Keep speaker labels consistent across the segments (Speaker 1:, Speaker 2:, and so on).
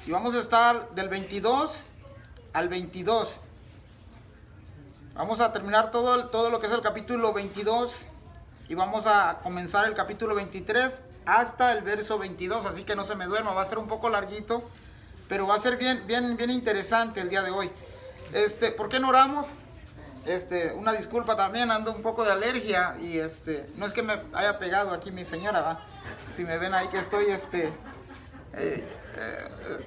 Speaker 1: Y vamos a estar del 22 al 22. Vamos a terminar todo lo que es el capítulo 22 y vamos a comenzar el capítulo 23 hasta el verso 22, así que no se me duerma, va a ser un poco larguito, pero va a ser bien interesante el día de hoy. ¿Por qué no oramos? Una disculpa también, ando un poco de alergia y no es que me haya pegado aquí mi señora, ¿va? Si me ven ahí que estoy,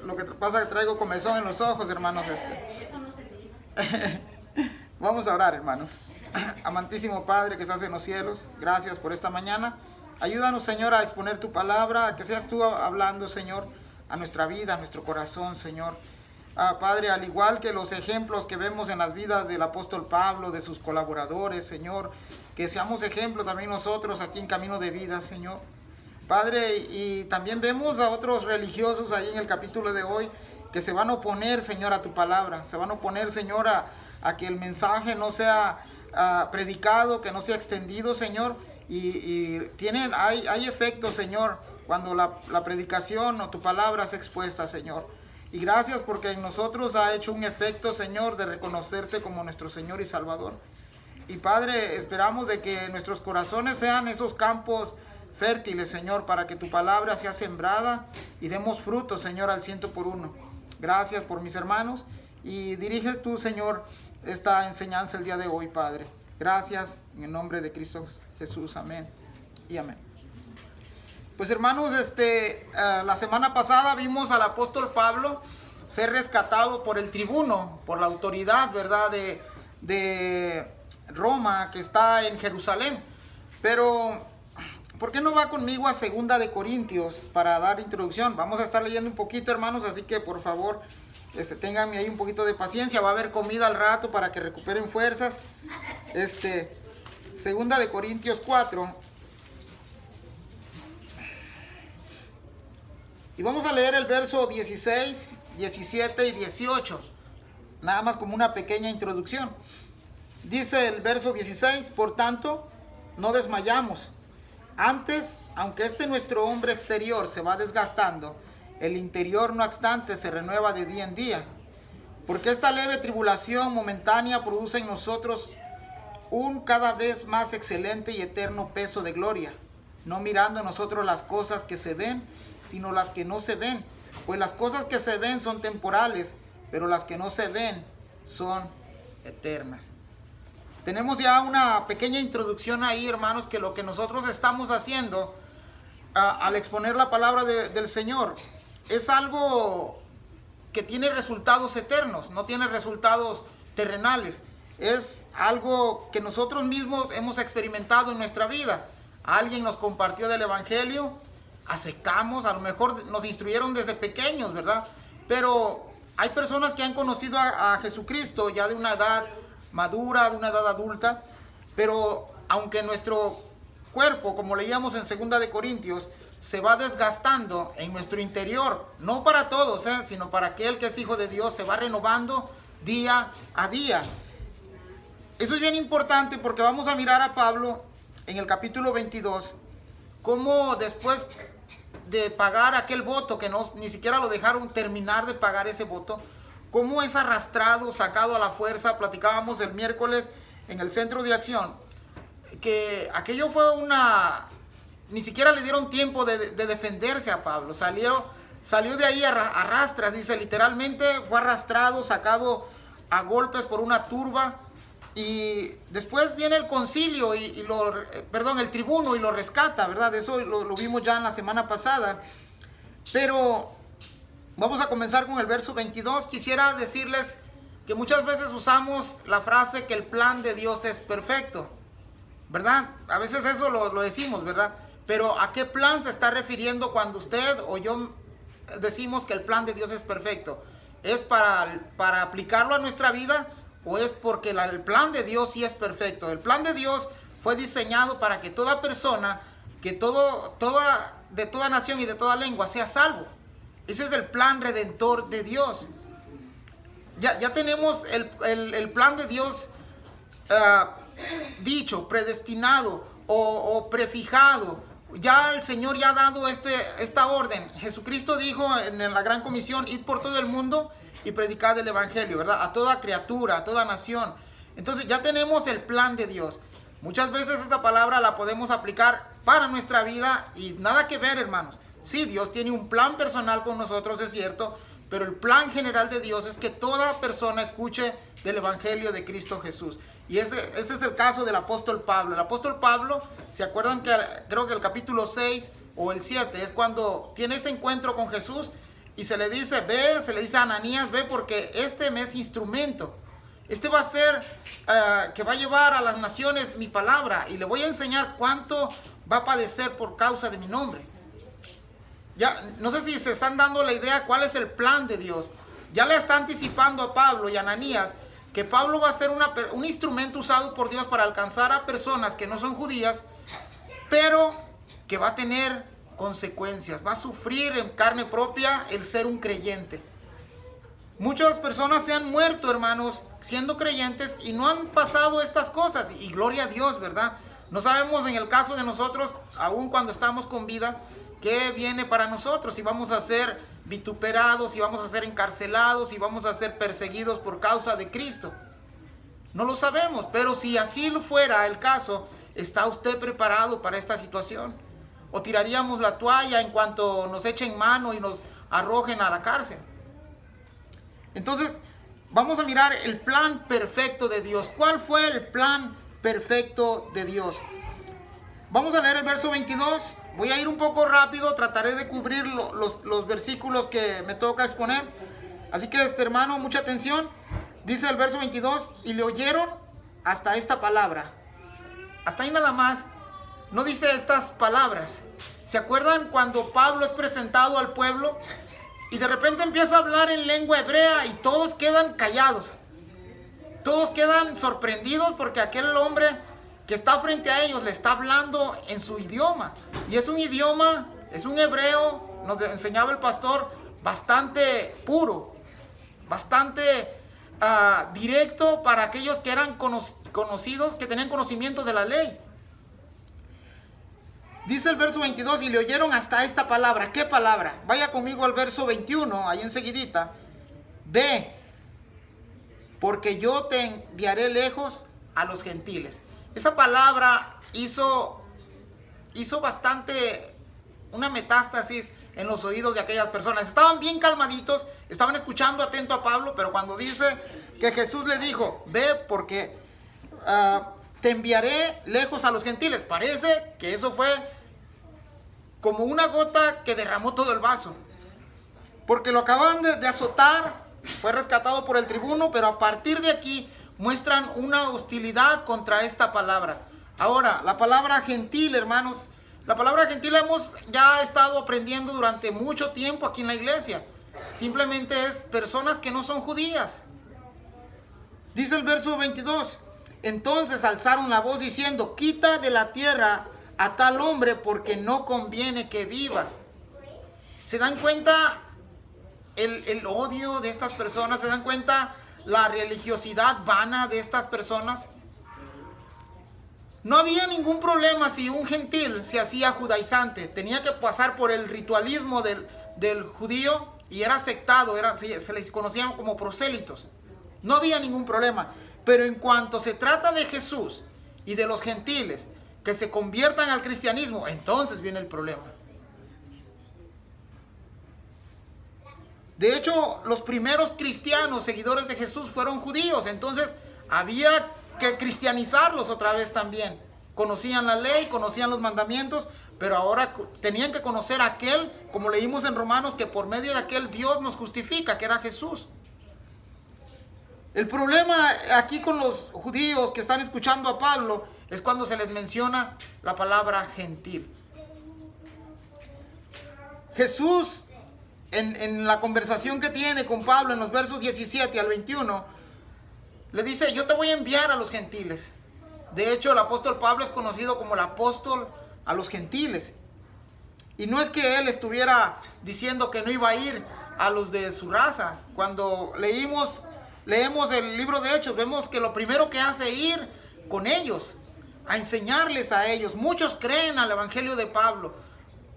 Speaker 1: lo que pasa es que traigo comezón en los ojos, hermanos,
Speaker 2: Eso no se dice.
Speaker 1: Vamos a orar, hermanos. Amantísimo Padre que estás en los cielos, gracias por esta mañana. Ayúdanos, Señor, a exponer tu palabra, a que seas tú hablando, Señor, a nuestra vida, a nuestro corazón, Señor. Padre, al igual que los ejemplos que vemos en las vidas del apóstol Pablo, de sus colaboradores, Señor, que seamos ejemplo también nosotros aquí en Camino de Vida, Señor. Padre, y también vemos a otros religiosos ahí en el capítulo de hoy que se van a oponer, Señor, a tu palabra. Se van a oponer, Señor, a que el mensaje no sea predicado, que no sea extendido, Señor. Y hay efectos, Señor, cuando la predicación o tu palabra es expuesta, Señor. Y gracias porque en nosotros ha hecho un efecto, Señor, de reconocerte como nuestro Señor y Salvador. Y Padre, esperamos de que nuestros corazones sean esos campos fértiles, Señor, para que tu palabra sea sembrada y demos frutos, Señor, al 100%. Gracias por mis hermanos y dirige tú, Señor, esta enseñanza el día de hoy, Padre. Gracias en el nombre de Cristo Jesús. Amén y amén. Pues hermanos, la semana pasada vimos al apóstol Pablo ser rescatado por el tribuno, por la autoridad, ¿verdad?, de Roma, que está en Jerusalén. Pero, ¿por qué no va conmigo a 2 de Corintios para dar introducción? Vamos a estar leyendo un poquito, hermanos, así que por favor, ténganme ahí un poquito de paciencia. Va a haber comida al rato para que recuperen fuerzas. 2 de Corintios 4. Y vamos a leer el verso 16, 17 y 18. Nada más como una pequeña introducción. Dice el verso 16, por tanto, no desmayamos. Antes, aunque nuestro hombre exterior se va desgastando, el interior no obstante se renueva de día en día. Porque esta leve tribulación momentánea produce en nosotros un cada vez más excelente y eterno peso de gloria, no mirando nosotros las cosas que se ven, sino las que no se ven. Pues las cosas que se ven son temporales, pero las que no se ven son eternas. Tenemos ya una pequeña introducción ahí, hermanos, que lo que nosotros estamos haciendo al exponer la palabra del Señor es algo que tiene resultados eternos, no tiene resultados terrenales. Es algo que nosotros mismos hemos experimentado en nuestra vida. Alguien nos compartió del Evangelio, aceptamos, a lo mejor nos instruyeron desde pequeños, ¿verdad? Pero hay personas que han conocido a Jesucristo ya de una edad madura, de una edad adulta, pero aunque nuestro cuerpo, como leíamos en 2 de Corintios, se va desgastando en nuestro interior, no para todos, sino para aquel que es hijo de Dios, se va renovando día a día. Eso es bien importante porque vamos a mirar a Pablo en el capítulo 22, cómo después de pagar aquel voto, que ni siquiera lo dejaron terminar de pagar ese voto, cómo es arrastrado, sacado a la fuerza. Platicábamos el miércoles en el centro de acción, que aquello fue ni siquiera le dieron tiempo de defenderse a Pablo. Salió de ahí a rastras, dice, literalmente fue arrastrado, sacado a golpes por una turba. Y después viene el concilio, el tribuno y lo rescata, ¿verdad? Eso lo vimos ya en la semana pasada. Pero vamos a comenzar con el verso 22. Quisiera decirles que muchas veces usamos la frase que el plan de Dios es perfecto, ¿verdad? A veces eso lo decimos, ¿verdad? Pero ¿a qué plan se está refiriendo cuando usted o yo decimos que el plan de Dios es perfecto? ¿Es para aplicarlo a nuestra vida? ¿O es porque el plan de Dios sí es perfecto? El plan de Dios fue diseñado para que toda persona, que de toda nación y de toda lengua sea salvo. Ese es el plan redentor de Dios. Ya tenemos el plan de Dios dicho, predestinado o prefijado ya el Señor ya ha dado esta orden. Jesucristo dijo en la gran comisión: id por todo el mundo y predicad el evangelio, ¿verdad? A toda criatura, a toda nación. Entonces ya tenemos el plan de Dios. Muchas veces esta palabra la podemos aplicar para nuestra vida y nada que ver, hermanos. Sí, Dios tiene un plan personal con nosotros, es cierto, pero el plan general de Dios es que toda persona escuche del evangelio de Cristo Jesús. Y ese es el caso del apóstol Pablo. El apóstol Pablo, ¿se acuerdan que creo que el capítulo 6 o el 7 es cuando tiene ese encuentro con Jesús y se le dice, ve, se le dice a Ananías, ve porque este me es instrumento. Este va a ser que va a llevar a las naciones mi palabra y le voy a enseñar cuánto va a padecer por causa de mi nombre. Ya, no sé si se están dando la idea cuál es el plan de Dios. Ya le está anticipando a Pablo y a Ananías que Pablo va a ser un instrumento usado por Dios para alcanzar a personas que no son judías, pero que va a tener consecuencias, va a sufrir en carne propia el ser un creyente. Muchas personas se han muerto, hermanos, siendo creyentes y no han pasado estas cosas, y gloria a Dios, ¿verdad? No sabemos en el caso de nosotros, aun cuando estamos con vida, qué viene para nosotros, si vamos a ser vituperados, si vamos a ser encarcelados, si vamos a ser perseguidos por causa de Cristo. No lo sabemos, pero si así fuera el caso, ¿está usted preparado para esta situación? ¿O tiraríamos la toalla en cuanto nos echen mano y nos arrojen a la cárcel? Entonces, vamos a mirar el plan perfecto de Dios. ¿Cuál fue el plan perfecto de Dios? Vamos a leer el verso 22. Voy a ir un poco rápido, trataré de cubrir los versículos que me toca exponer. Así que, hermano, mucha atención. Dice el verso 22, y le oyeron hasta esta palabra. Hasta ahí nada más. No dice estas palabras. ¿Se acuerdan cuando Pablo es presentado al pueblo? Y de repente empieza a hablar en lengua hebrea y todos quedan callados. Todos quedan sorprendidos porque aquel hombre que está frente a ellos le está hablando en su idioma. Y es un idioma, es un hebreo, nos enseñaba el pastor, bastante puro, bastante directo para aquellos que eran conocidos, que tenían conocimiento de la ley. Dice el verso 22, y le oyeron hasta esta palabra. ¿Qué palabra? Vaya conmigo al verso 21, ahí enseguidita. Ve, porque yo te enviaré lejos a los gentiles. Esa palabra hizo bastante una metástasis en los oídos de aquellas personas. Estaban bien calmaditos, estaban escuchando atento a Pablo, pero cuando dice que Jesús le dijo, ve porque te enviaré lejos a los gentiles, parece que eso fue como una gota que derramó todo el vaso. Porque lo acaban de azotar, fue rescatado por el tribuno, pero a partir de aquí muestran una hostilidad contra esta palabra. Ahora, la palabra gentil, hermanos, la palabra gentil hemos ya estado aprendiendo durante mucho tiempo aquí en la iglesia. Simplemente es personas que no son judías. Dice el verso 22, entonces alzaron la voz diciendo, quita de la tierra a tal hombre porque no conviene que viva. ¿Se dan cuenta el odio de estas personas? ¿Se dan cuenta la religiosidad vana de estas personas? No había ningún problema si un gentil se hacía judaizante. Tenía que pasar por el ritualismo del judío y era aceptado, se les conocían como prosélitos. No había ningún problema. Pero en cuanto se trata de Jesús y de los gentiles que se conviertan al cristianismo, entonces viene el problema. De hecho, los primeros cristianos, seguidores de Jesús, fueron judíos. Entonces, había que cristianizarlos otra vez también. Conocían la ley, conocían los mandamientos, pero ahora tenían que conocer a aquel, como leímos en Romanos, que por medio de aquel Dios nos justifica, que era Jesús. El problema aquí con los judíos que están escuchando a Pablo es cuando se les menciona la palabra gentil. Jesús, en la conversación que tiene con Pablo en los versos 17 al 21, le dice, yo te voy a enviar a los gentiles. De hecho, el apóstol Pablo es conocido como el apóstol a los gentiles. Y no es que él estuviera diciendo que no iba a ir a los de su raza. Cuando leemos el libro de Hechos, vemos que lo primero que hace es ir con ellos a enseñarles a ellos. Muchos creen al evangelio de Pablo,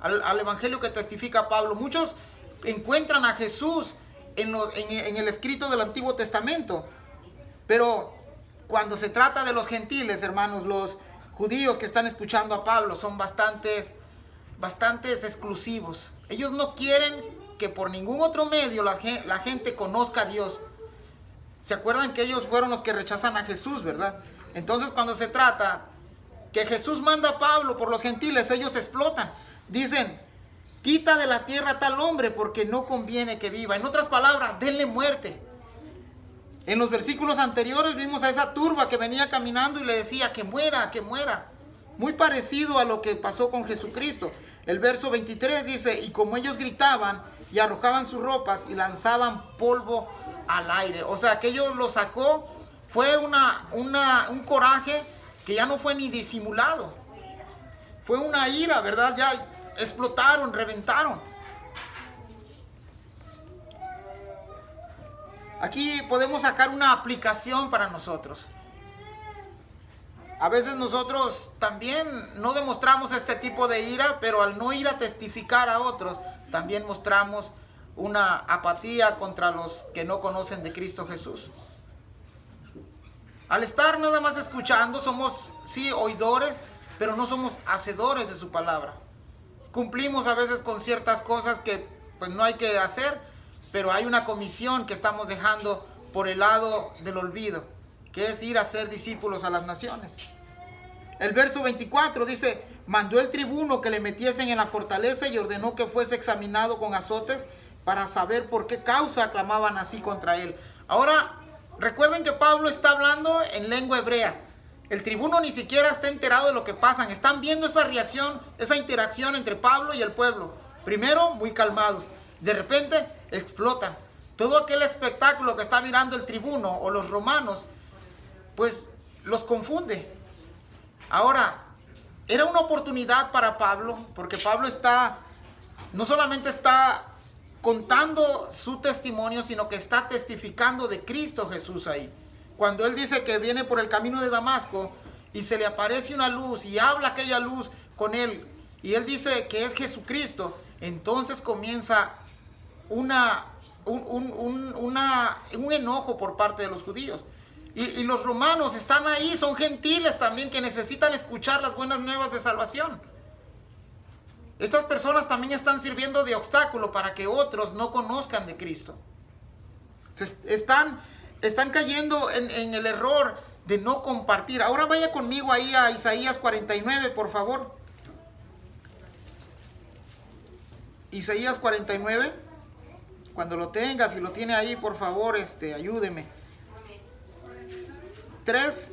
Speaker 1: al evangelio que testifica Pablo. Muchos encuentran a Jesús en el escrito del Antiguo Testamento. Pero cuando se trata de los gentiles, hermanos, los judíos que están escuchando a Pablo son bastantes exclusivos. Ellos no quieren que por ningún otro medio la gente conozca a Dios. ¿Se acuerdan que ellos fueron los que rechazan a Jesús, verdad? Entonces, cuando se trata que Jesús manda a Pablo por los gentiles, ellos explotan. Dicen, quita de la tierra a tal hombre porque no conviene que viva. En otras palabras, denle muerte. En los versículos anteriores vimos a esa turba que venía caminando y le decía que muera, que muera. Muy parecido a lo que pasó con Jesucristo. El verso 23 dice, y como ellos gritaban y arrojaban sus ropas y lanzaban polvo al aire. O sea, que ellos lo sacó, fue un coraje que ya no fue ni disimulado. Fue una ira, ¿verdad? Ya explotaron, reventaron. Aquí podemos sacar una aplicación para nosotros. A veces nosotros también no demostramos este tipo de ira, pero al no ir a testificar a otros, también mostramos una apatía contra los que no conocen de Cristo Jesús. Al estar nada más escuchando, somos sí oidores, pero no somos hacedores de su palabra. Cumplimos a veces con ciertas cosas que pues no hay que hacer, pero hay una comisión que estamos dejando por el lado del olvido, que es ir a ser discípulos a las naciones. El verso 24 dice, mandó el tribuno que le metiesen en la fortaleza y ordenó que fuese examinado con azotes para saber por qué causa clamaban así contra él. Ahora, recuerden que Pablo está hablando en lengua hebrea. El tribuno ni siquiera está enterado de lo que pasa. Están viendo esa reacción, esa interacción entre Pablo y el pueblo. Primero, muy calmados. De repente, explotan. Todo aquel espectáculo que está mirando el tribuno o los romanos, pues los confunde. Ahora, era una oportunidad para Pablo, porque Pablo no solamente está contando su testimonio, sino que está testificando de Cristo Jesús ahí. Cuando él dice que viene por el camino de Damasco y se le aparece una luz y habla aquella luz con él, y él dice que es Jesucristo, entonces comienza un enojo por parte de los judíos. Y los romanos están ahí, son gentiles también que necesitan escuchar las buenas nuevas de salvación. Estas personas también están sirviendo de obstáculo para que otros no conozcan de Cristo. Están cayendo en el error de no compartir. Ahora vaya conmigo ahí a Isaías 49, por favor. Isaías 49. Cuando lo tengas y lo tiene ahí, por favor, ayúdeme. 3.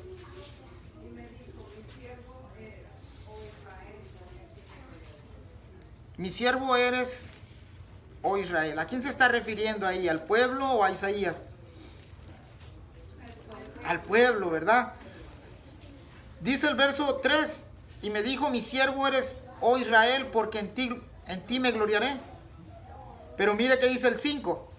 Speaker 3: Y me dijo, mi siervo eres, oh Israel.
Speaker 1: Mi siervo eres, oh Israel. ¿A quién se está refiriendo ahí? ¿Al pueblo o a Isaías? Al pueblo, ¿verdad? Dice el verso 3, y me dijo, mi siervo eres, oh Israel, porque en ti me gloriaré. Pero mire que dice el 5.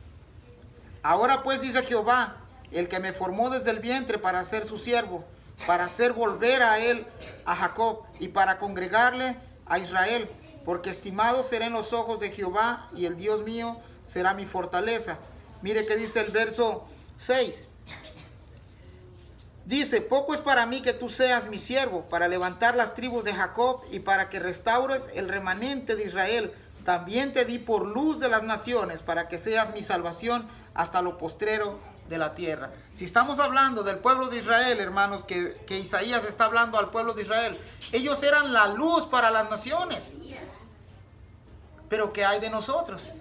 Speaker 1: Ahora pues dice Jehová, el que me formó desde el vientre para ser su siervo, para hacer volver a él a Jacob y para congregarle a Israel, porque estimado seré en los ojos de Jehová y el Dios mío será mi fortaleza. Mire que dice el verso 6. Dice, poco es para mí que tú seas mi siervo, para levantar las tribus de Jacob y para que restaures el remanente de Israel. También te di por luz de las naciones, para que seas mi salvación hasta lo postrero de la tierra. Si estamos hablando del pueblo de Israel, hermanos, que Isaías está hablando al pueblo de Israel, ellos eran la luz para las naciones. Pero ¿qué hay de nosotros?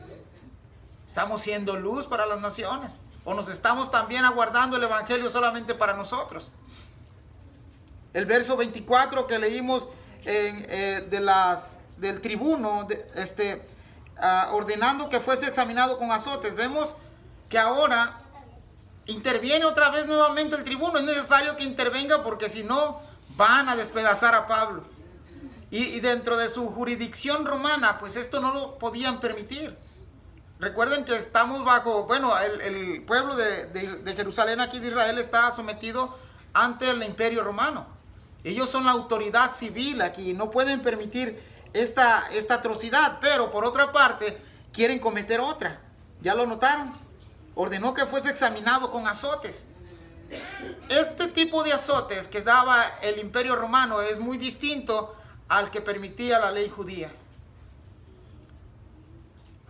Speaker 1: ¿Estamos siendo luz para las naciones? ¿O nos estamos también aguardando el evangelio solamente para nosotros? El verso 24 que leímos del tribuno, ordenando que fuese examinado con azotes, vemos que ahora interviene otra vez nuevamente el tribuno. Es necesario que intervenga porque si no van a despedazar a Pablo. Y dentro de su jurisdicción romana, pues esto no lo podían permitir. Recuerden que estamos bajo, el pueblo de Jerusalén aquí de Israel está sometido ante el imperio romano. Ellos son la autoridad civil aquí, no pueden permitir esta atrocidad, pero por otra parte quieren cometer otra. ¿Ya lo notaron? Ordenó que fuese examinado con azotes. Este tipo de azotes que daba el Imperio Romano es muy distinto al que permitía la ley judía.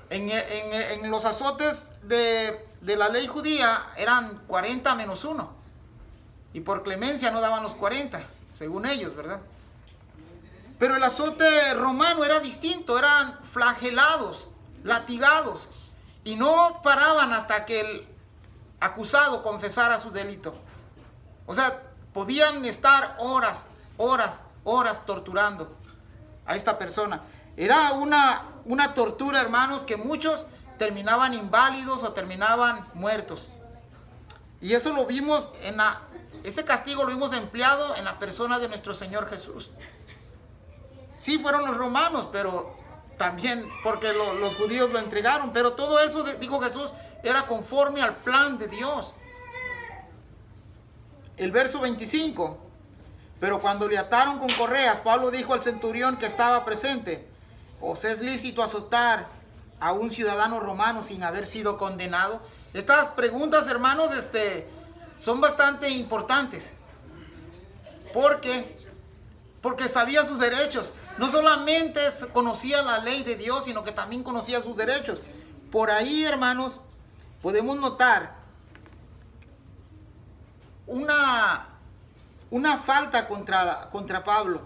Speaker 1: En los azotes de la ley judía eran 40 menos 1. Y por clemencia no daban los 40, según ellos, ¿verdad? Pero el azote romano era distinto, eran flagelados, latigados. Y no paraban hasta que el acusado confesara su delito. O sea, podían estar horas torturando a esta persona. Era una tortura, hermanos, que muchos terminaban inválidos o terminaban muertos. Y eso lo vimos ese castigo lo vimos empleado en la persona de nuestro Señor Jesús. Sí, fueron los romanos, pero también porque los judíos lo entregaron. Pero todo eso, dijo Jesús, era conforme al plan de Dios. El verso 25. Pero cuando le ataron con correas, Pablo dijo al centurión que estaba presente: ¿os es lícito azotar a un ciudadano romano sin haber sido condenado? Estas preguntas, hermanos, son bastante importantes. Porque sabía sus derechos. No solamente conocía la ley de Dios, sino que también conocía sus derechos. Por ahí, hermanos, podemos notar una falta contra Pablo.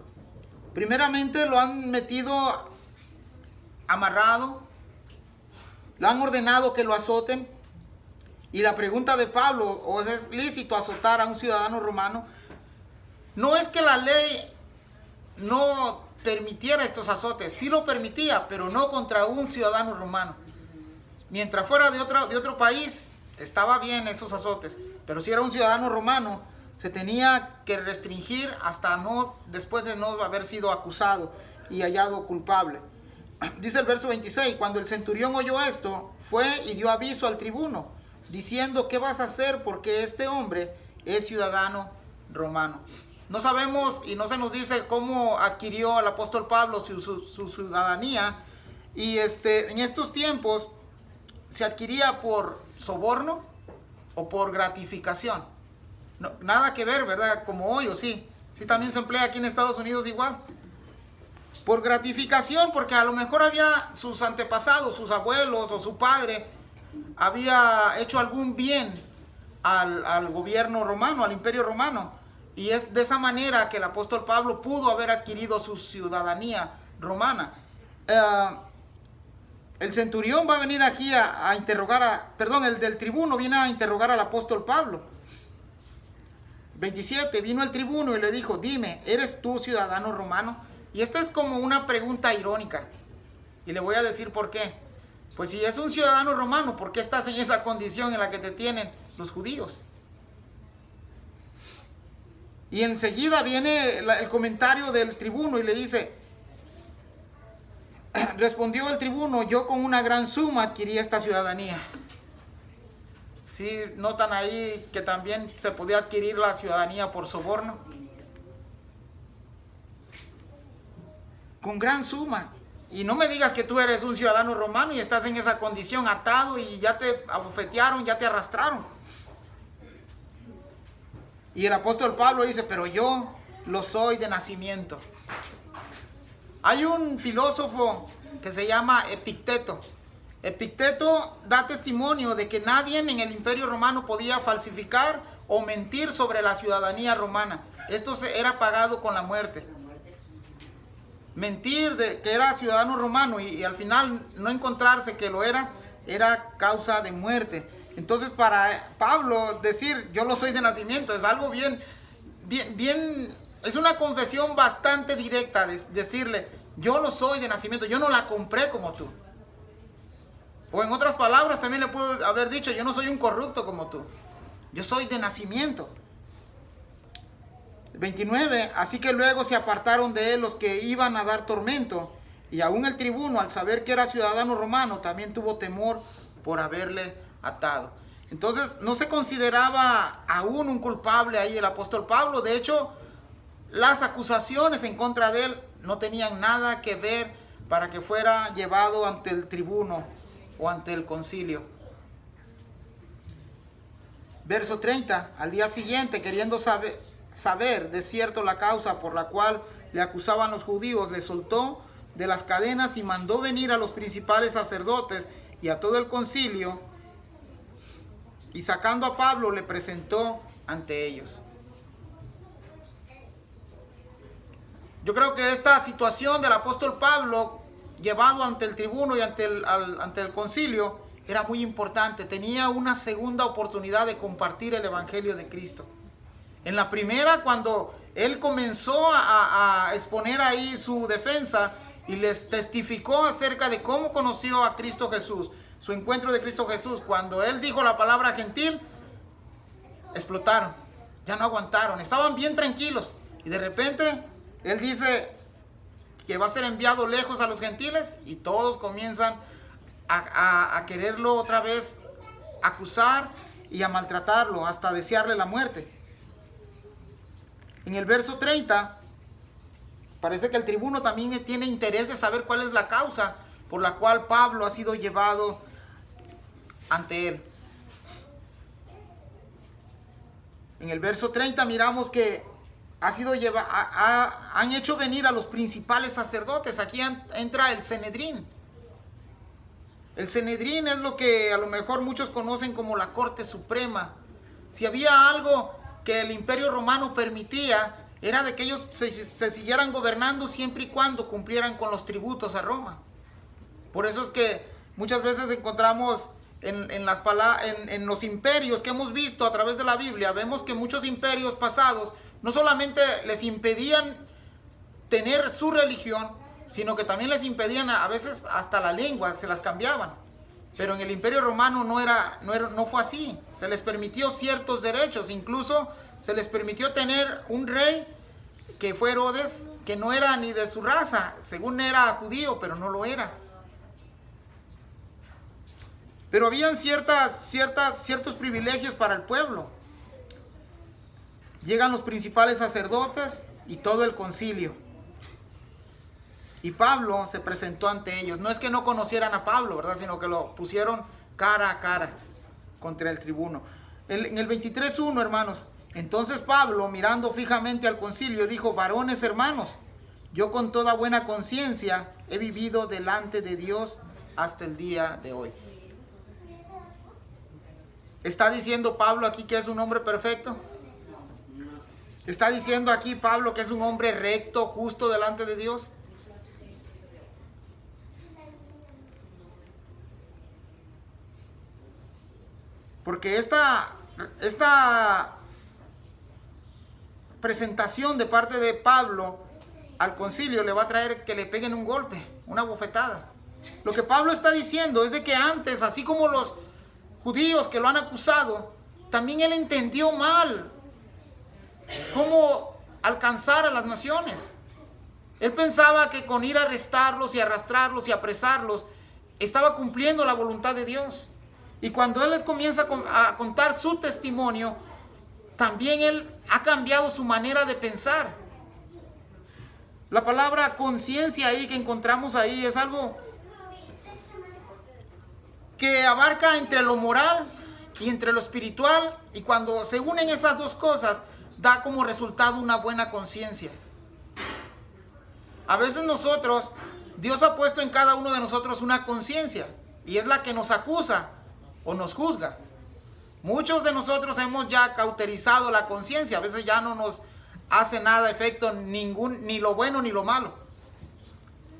Speaker 1: Primeramente lo han metido amarrado, le han ordenado que lo azoten. Y la pregunta de Pablo: ¿os es lícito azotar a un ciudadano romano? No es que la ley no permitiera estos azotes, sí lo permitía, pero no contra un ciudadano romano. Mientras fuera de otro país, estaba bien esos azotes, pero si era un ciudadano romano, se tenía que restringir hasta después de no haber sido acusado y hallado culpable. Dice el verso 26, cuando el centurión oyó esto, fue y dio aviso al tribuno, diciendo: ¿qué vas a hacer? Porque este hombre es ciudadano romano. No sabemos y no se nos dice cómo adquirió el apóstol Pablo su ciudadanía. Y en estos tiempos se adquiría por soborno o por gratificación. No, nada que ver, ¿verdad? Como hoy, ¿o sí? Sí, también se emplea aquí en Estados Unidos igual. Por gratificación, porque a lo mejor había sus antepasados, sus abuelos o su padre había hecho algún bien al gobierno romano, al imperio romano. Y es de esa manera que el apóstol Pablo pudo haber adquirido su ciudadanía romana. El centurión va a venir aquí a interrogar, el del tribuno viene a interrogar al apóstol Pablo. 27, vino el tribuno y le dijo: dime, ¿eres tú ciudadano romano? Y esta es como una pregunta irónica. Y le voy a decir por qué. Pues si es un ciudadano romano, ¿por qué estás en esa condición en la que te tienen los judíos? Y enseguida viene el comentario del tribuno y le dice: respondió el tribuno: yo con una gran suma adquirí esta ciudadanía. ¿Sí notan ahí que también se podía adquirir la ciudadanía por soborno? Con gran suma. Y no me digas que tú eres un ciudadano romano y estás en esa condición atado y ya te abofetearon, ya te arrastraron. Y el apóstol Pablo dice: pero yo lo soy de nacimiento. Hay un filósofo que se llama Epicteto. Epicteto da testimonio de que nadie en el imperio romano podía falsificar o mentir sobre la ciudadanía romana. Esto era pagado con la muerte. Mentir de que era ciudadano romano y al final no encontrarse que lo era causa de muerte. Entonces, para Pablo decir yo lo soy de nacimiento es algo bien, es una confesión bastante directa, decirle yo lo soy de nacimiento, yo no la compré como tú. O en otras palabras también le puedo haber dicho: yo no soy un corrupto como tú, yo soy de nacimiento. 29, así que luego se apartaron de él los que iban a dar tormento, y aún el tribuno, al saber que era ciudadano romano, también tuvo temor por haberle atado. Entonces no se consideraba aún un culpable ahí el apóstol Pablo. De hecho, las acusaciones en contra de él no tenían nada que ver para que fuera llevado ante el tribuno o ante el concilio. Verso 30, al día siguiente, queriendo saber de cierto la causa por la cual le acusaban los judíos, le soltó de las cadenas y mandó venir a los principales sacerdotes y a todo el concilio, y sacando a Pablo le presentó ante ellos. Yo creo que esta situación del apóstol Pablo, llevado ante el tribuno y ante el concilio, era muy importante. Tenía una segunda oportunidad de compartir el evangelio de Cristo. En la primera, cuando él comenzó a exponer ahí su defensa y les testificó acerca de cómo conoció a Cristo Jesús, su encuentro de Cristo Jesús, cuando él dijo la palabra gentil, explotaron, ya no aguantaron, estaban bien tranquilos, y de repente él dice que va a ser enviado lejos a los gentiles, y todos comienzan a quererlo otra vez acusar y a maltratarlo hasta desearle la muerte. En el verso 30 parece que el tribuno también tiene interés de saber cuál es la causa por la cual Pablo ha sido llevado ante él. En el verso 30 miramos que han hecho venir a los principales sacerdotes. Aquí entra el Sanedrín. El Sanedrín es lo que a lo mejor muchos conocen como la Corte Suprema. Si había algo que el Imperio Romano permitía, era de que ellos se siguieran gobernando siempre y cuando cumplieran con los tributos a Roma. Por eso es que muchas veces encontramos en los imperios que hemos visto a través de la Biblia, vemos que muchos imperios pasados no solamente les impedían tener su religión, sino que también les impedían a veces hasta la lengua, se las cambiaban. Pero en el Imperio Romano no fue así. Se les permitió ciertos derechos, incluso se les permitió tener un rey que fue Herodes, que no era ni de su raza, según era judío, pero no lo era. Pero habían ciertos privilegios para el pueblo. Llegan los principales sacerdotes y todo el concilio. Y Pablo se presentó ante ellos. No es que no conocieran a Pablo, ¿verdad? Sino que lo pusieron cara a cara contra el tribuno. En el 23:1, hermanos. Entonces Pablo, mirando fijamente al concilio, dijo: varones hermanos, yo con toda buena conciencia he vivido delante de Dios hasta el día de hoy. ¿Está diciendo Pablo aquí que es un hombre perfecto? ¿Está diciendo aquí Pablo que es un hombre recto, justo delante de Dios? Porque esta presentación de parte de Pablo al concilio le va a traer que le peguen un golpe, una bofetada. Lo que Pablo está diciendo es de que antes, así como los judíos que lo han acusado, también él entendió mal cómo alcanzar a las naciones. Él pensaba que con ir a arrestarlos y arrastrarlos y apresarlos estaba cumpliendo la voluntad de Dios. Y cuando él les comienza a contar su testimonio, también él ha cambiado su manera de pensar. La palabra conciencia ahí que encontramos ahí es algo que abarca entre lo moral y entre lo espiritual, y cuando se unen esas dos cosas, da como resultado una buena conciencia. A veces Dios ha puesto en cada uno de nosotros una conciencia, y es la que nos acusa o nos juzga. Muchos de nosotros hemos ya cauterizado la conciencia, a veces ya no nos hace nada efecto ni lo bueno ni lo malo.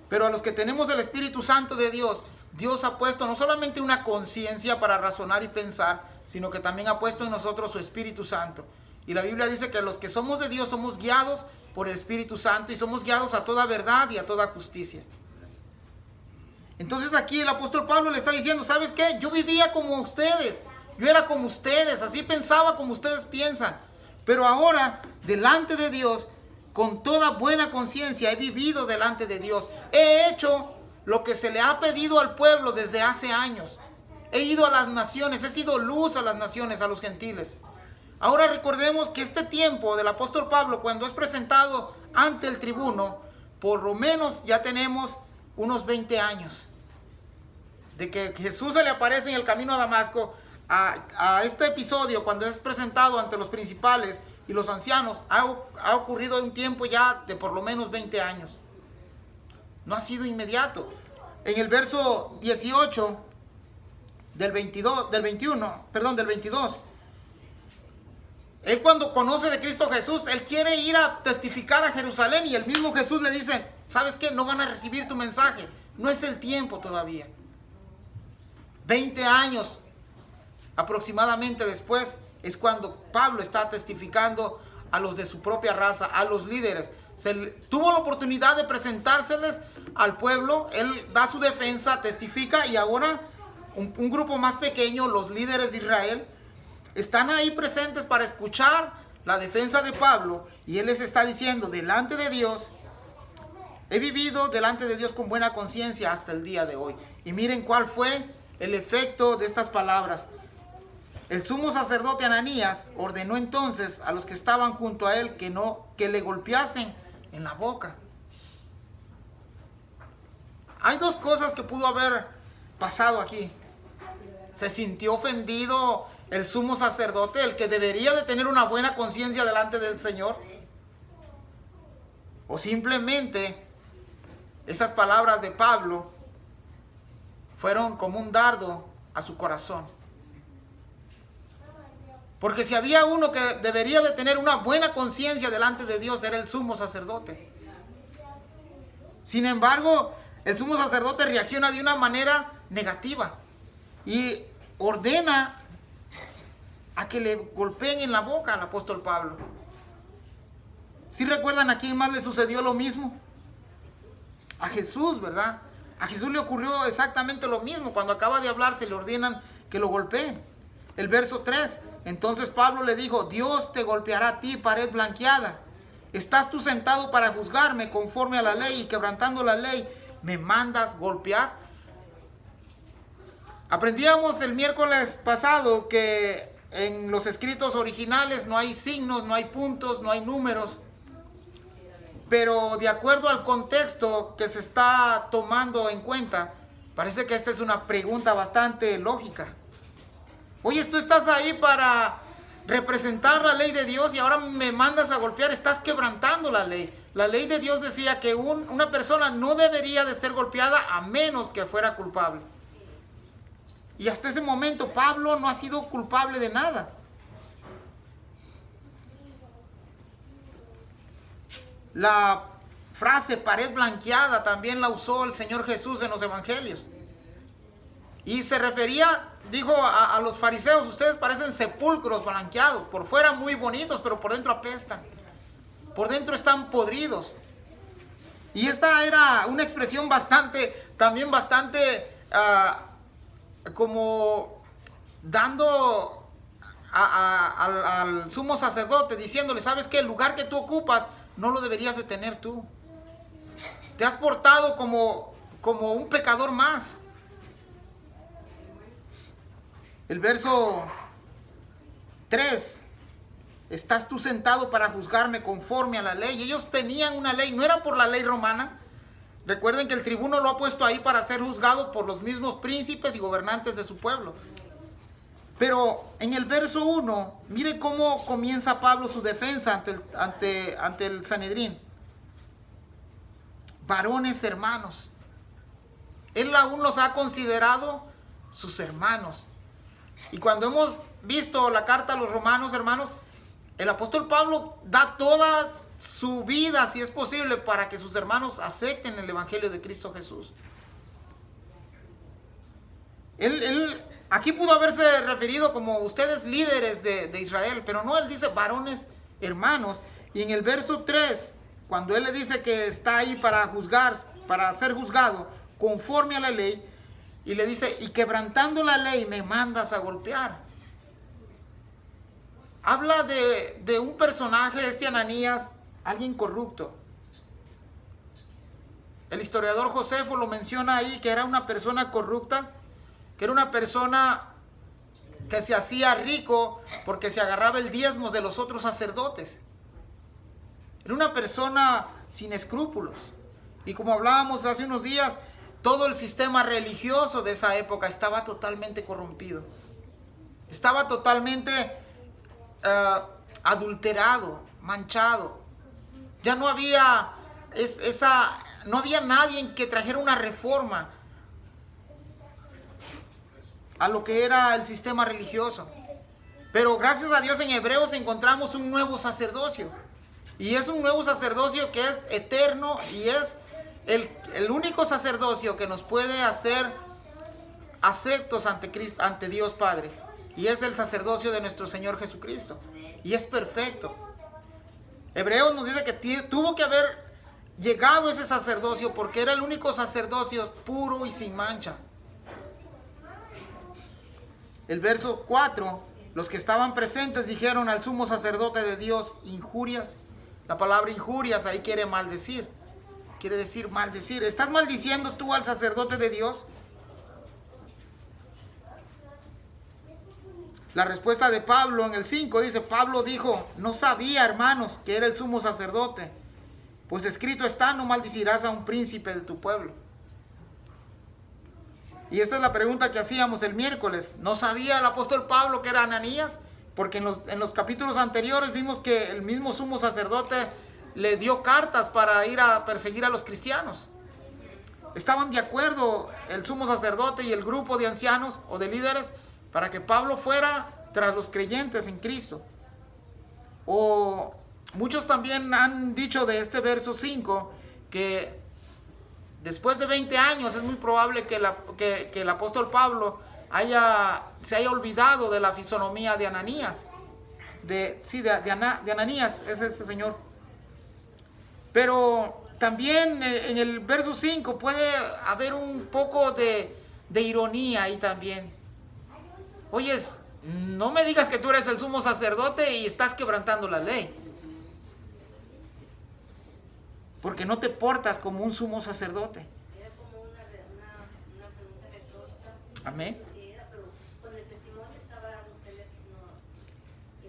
Speaker 1: Pero a los que tenemos el Espíritu Santo de Dios, Dios ha puesto no solamente una conciencia para razonar y pensar, sino que también ha puesto en nosotros su Espíritu Santo. Y la Biblia dice que los que somos de Dios somos guiados por el Espíritu Santo y somos guiados a toda verdad y a toda justicia. Entonces aquí el apóstol Pablo le está diciendo: ¿sabes qué? Yo vivía como ustedes, yo era como ustedes, así pensaba como ustedes piensan. Pero ahora, delante de Dios, con toda buena conciencia, he vivido delante de Dios. He hecho lo que se le ha pedido al pueblo desde hace años. He ido a las naciones, he sido luz a las naciones, a los gentiles. Ahora recordemos que este tiempo del apóstol Pablo, cuando es presentado ante el tribuno, por lo menos ya tenemos unos 20 años. De que Jesús se le aparece en el camino a Damasco, a este episodio, cuando es presentado ante los principales y los ancianos, ha ocurrido un tiempo ya de por lo menos 20 años. No ha sido inmediato. En el verso 18 del 22, él cuando conoce de Cristo Jesús, él quiere ir a testificar a Jerusalén y el mismo Jesús le dice, ¿sabes qué? No van a recibir tu mensaje. No es el tiempo todavía. 20 años aproximadamente después es cuando Pablo está testificando a los de su propia raza, a los líderes. Tuvo la oportunidad de presentárseles al pueblo, él da su defensa, testifica y ahora un grupo más pequeño, los líderes de Israel, están ahí presentes para escuchar la defensa de Pablo y él les está diciendo delante de Dios, he vivido delante de Dios con buena conciencia hasta el día de hoy. Y miren cuál fue el efecto de estas palabras. El sumo sacerdote Ananías ordenó entonces a los que estaban junto a él que le golpeasen en la boca. Hay dos cosas que pudo haber pasado aquí. Se sintió ofendido el sumo sacerdote, el que debería de tener una buena conciencia delante del Señor. O simplemente esas palabras de Pablo fueron como un dardo a su corazón. Porque si había uno que debería de tener una buena conciencia delante de Dios, era el sumo sacerdote. Sin embargo, el sumo sacerdote reacciona de una manera negativa y ordena a que le golpeen en la boca al apóstol Pablo. ¿Sí recuerdan a quién más le sucedió lo mismo? A Jesús, ¿verdad? A Jesús le ocurrió exactamente lo mismo. Cuando acaba de hablar se le ordenan que lo golpeen. El verso 3. Entonces Pablo le dijo, Dios te golpeará a ti, pared blanqueada. ¿Estás tú sentado para juzgarme conforme a la ley y quebrantando la ley me mandas golpear? Aprendíamos el miércoles pasado que en los escritos originales no hay signos, no hay puntos, no hay números. Pero de acuerdo al contexto que se está tomando en cuenta, parece que esta es una pregunta bastante lógica. Oye, tú estás ahí para representar la ley de Dios y ahora me mandas a golpear, estás quebrantando la ley. La ley de Dios decía que una persona no debería de ser golpeada a menos que fuera culpable. Y hasta ese momento Pablo no ha sido culpable de nada. La frase pared blanqueada también la usó el Señor Jesús en los evangelios. Y se refería, dijo a los fariseos, ustedes parecen sepulcros blanqueados, por fuera muy bonitos, pero por dentro apestan. Por dentro están podridos. Y esta era una expresión también bastante como dando al sumo sacerdote, diciéndole, ¿sabes qué? El lugar que tú ocupas no lo deberías de tener tú. Te has portado como un pecador más. El verso 3. ¿Estás tú sentado para juzgarme conforme a la ley? Ellos tenían una ley, no era por la ley romana. Recuerden que el tribuno lo ha puesto ahí para ser juzgado por los mismos príncipes y gobernantes de su pueblo. Pero en el verso 1, mire cómo comienza Pablo su defensa ante el Sanedrín. Varones hermanos. Él aún los ha considerado sus hermanos. Y cuando hemos visto la carta a los romanos, hermanos, el apóstol Pablo da toda su vida, si es posible, para que sus hermanos acepten el evangelio de Cristo Jesús. Él aquí pudo haberse referido como ustedes líderes de Israel, pero no, él dice varones hermanos. Y en el verso 3, cuando él le dice que está ahí para juzgar, para ser juzgado conforme a la ley, y le dice, y quebrantando la ley me mandas a golpear. Habla de un personaje, este Ananías, alguien corrupto. El historiador Josefo lo menciona ahí, que era una persona corrupta, que era una persona que se hacía rico porque se agarraba el diezmo de los otros sacerdotes. Era una persona sin escrúpulos. Y como hablábamos hace unos días, todo el sistema religioso de esa época estaba totalmente corrompido. Estaba totalmente adulterado, manchado. Ya no había no había nadie que trajera una reforma a lo que era el sistema religioso. Pero gracias a Dios en Hebreos encontramos un nuevo sacerdocio. Y es un nuevo sacerdocio que es eterno y es el único sacerdocio que nos puede hacer aceptos ante Cristo, ante Dios Padre. Y es el sacerdocio de nuestro Señor Jesucristo. Y es perfecto. Hebreos nos dice que tuvo que haber llegado ese sacerdocio porque era el único sacerdocio puro y sin mancha. El verso 4, los que estaban presentes dijeron al sumo sacerdote de Dios injurias. La palabra injurias ahí quiere maldecir. Quiere decir maldecir. ¿Estás maldiciendo tú al sacerdote de Dios? La respuesta de Pablo en el 5 dice, Pablo dijo, no sabía, hermanos, que era el sumo sacerdote, pues escrito está, no maldecirás a un príncipe de tu pueblo. Y esta es la pregunta que hacíamos el miércoles. ¿No sabía el apóstol Pablo que era Ananías? Porque en los capítulos anteriores vimos que el mismo sumo sacerdote le dio cartas para ir a perseguir a los cristianos. Estaban de acuerdo el sumo sacerdote y el grupo de ancianos o de líderes para que Pablo fuera tras los creyentes en Cristo. O muchos también han dicho de este verso 5 que después de 20 años es muy probable que el apóstol Pablo se haya olvidado de la fisonomía de Ananías. De Ananías es ese señor. Pero también en el verso 5 puede haber un poco de ironía ahí también. Oye, no me digas que tú eres el sumo sacerdote y estás quebrantando la ley. Porque no te portas como un sumo sacerdote.
Speaker 2: Era como una pregunta retórica.
Speaker 1: Amén.
Speaker 2: Pero con el testimonio estaba dando que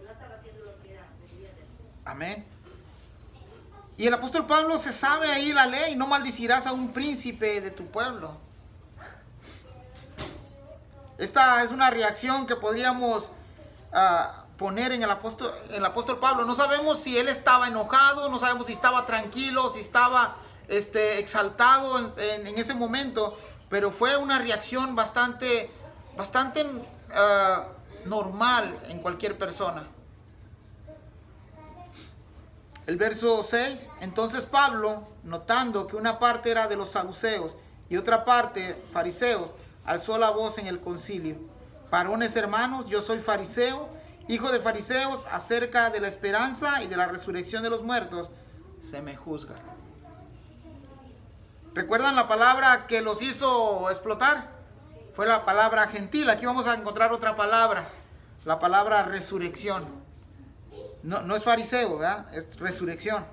Speaker 2: no estaba haciendo lo que debía de hacer.
Speaker 1: Amén. Y el apóstol Pablo se sabe ahí la ley, no maldecirás a un príncipe de tu pueblo. Esta es una reacción que podríamos poner en el apóstol Pablo. No sabemos si él estaba enojado, no sabemos si estaba tranquilo, si estaba exaltado en ese momento, pero fue una reacción bastante normal en cualquier persona. El verso 6, entonces Pablo, notando que una parte era de los saduceos y otra parte fariseos, alzó la voz en el concilio. Varones hermanos, yo soy fariseo, hijo de fariseos, acerca de la esperanza y de la resurrección de los muertos, se me juzga. ¿Recuerdan la palabra que los hizo explotar? Fue la palabra gentil. Aquí vamos a encontrar otra palabra, la palabra resurrección. No es fariseo, ¿verdad? Es resurrección.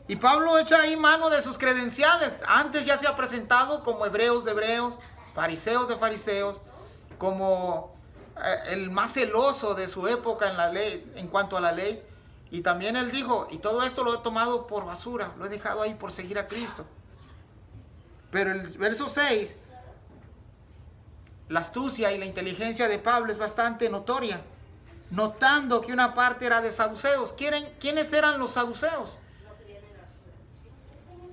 Speaker 1: Y Pablo echa ahí mano de sus credenciales. Antes ya se ha presentado como hebreos de hebreos, fariseos de fariseos, como el más celoso de su época en la ley, en cuanto a la ley. Y también él dijo, y todo esto lo he tomado por basura, lo he dejado ahí por seguir a Cristo. Pero el verso 6, la astucia y la inteligencia de Pablo es bastante notoria. Notando que una parte era de saduceos. ¿Quiénes eran los saduceos?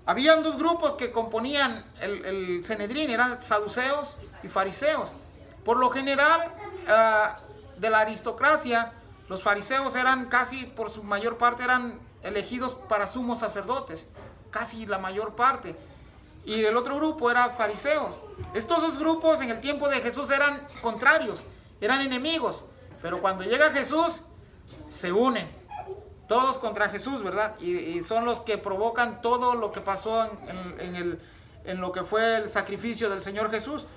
Speaker 1: Habían dos grupos que componían el Sanedrín, eran saduceos y fariseos. Por lo general, de la aristocracia, los fariseos eran casi, por su mayor parte, eran elegidos para sumos sacerdotes. Casi la mayor parte. Y el otro grupo era fariseos. Estos dos grupos en el tiempo de Jesús eran contrarios, eran enemigos. Pero cuando llega Jesús, se unen. Todos contra Jesús, ¿verdad? Y son los que provocan todo lo que pasó en lo que fue el sacrificio del Señor Jesús.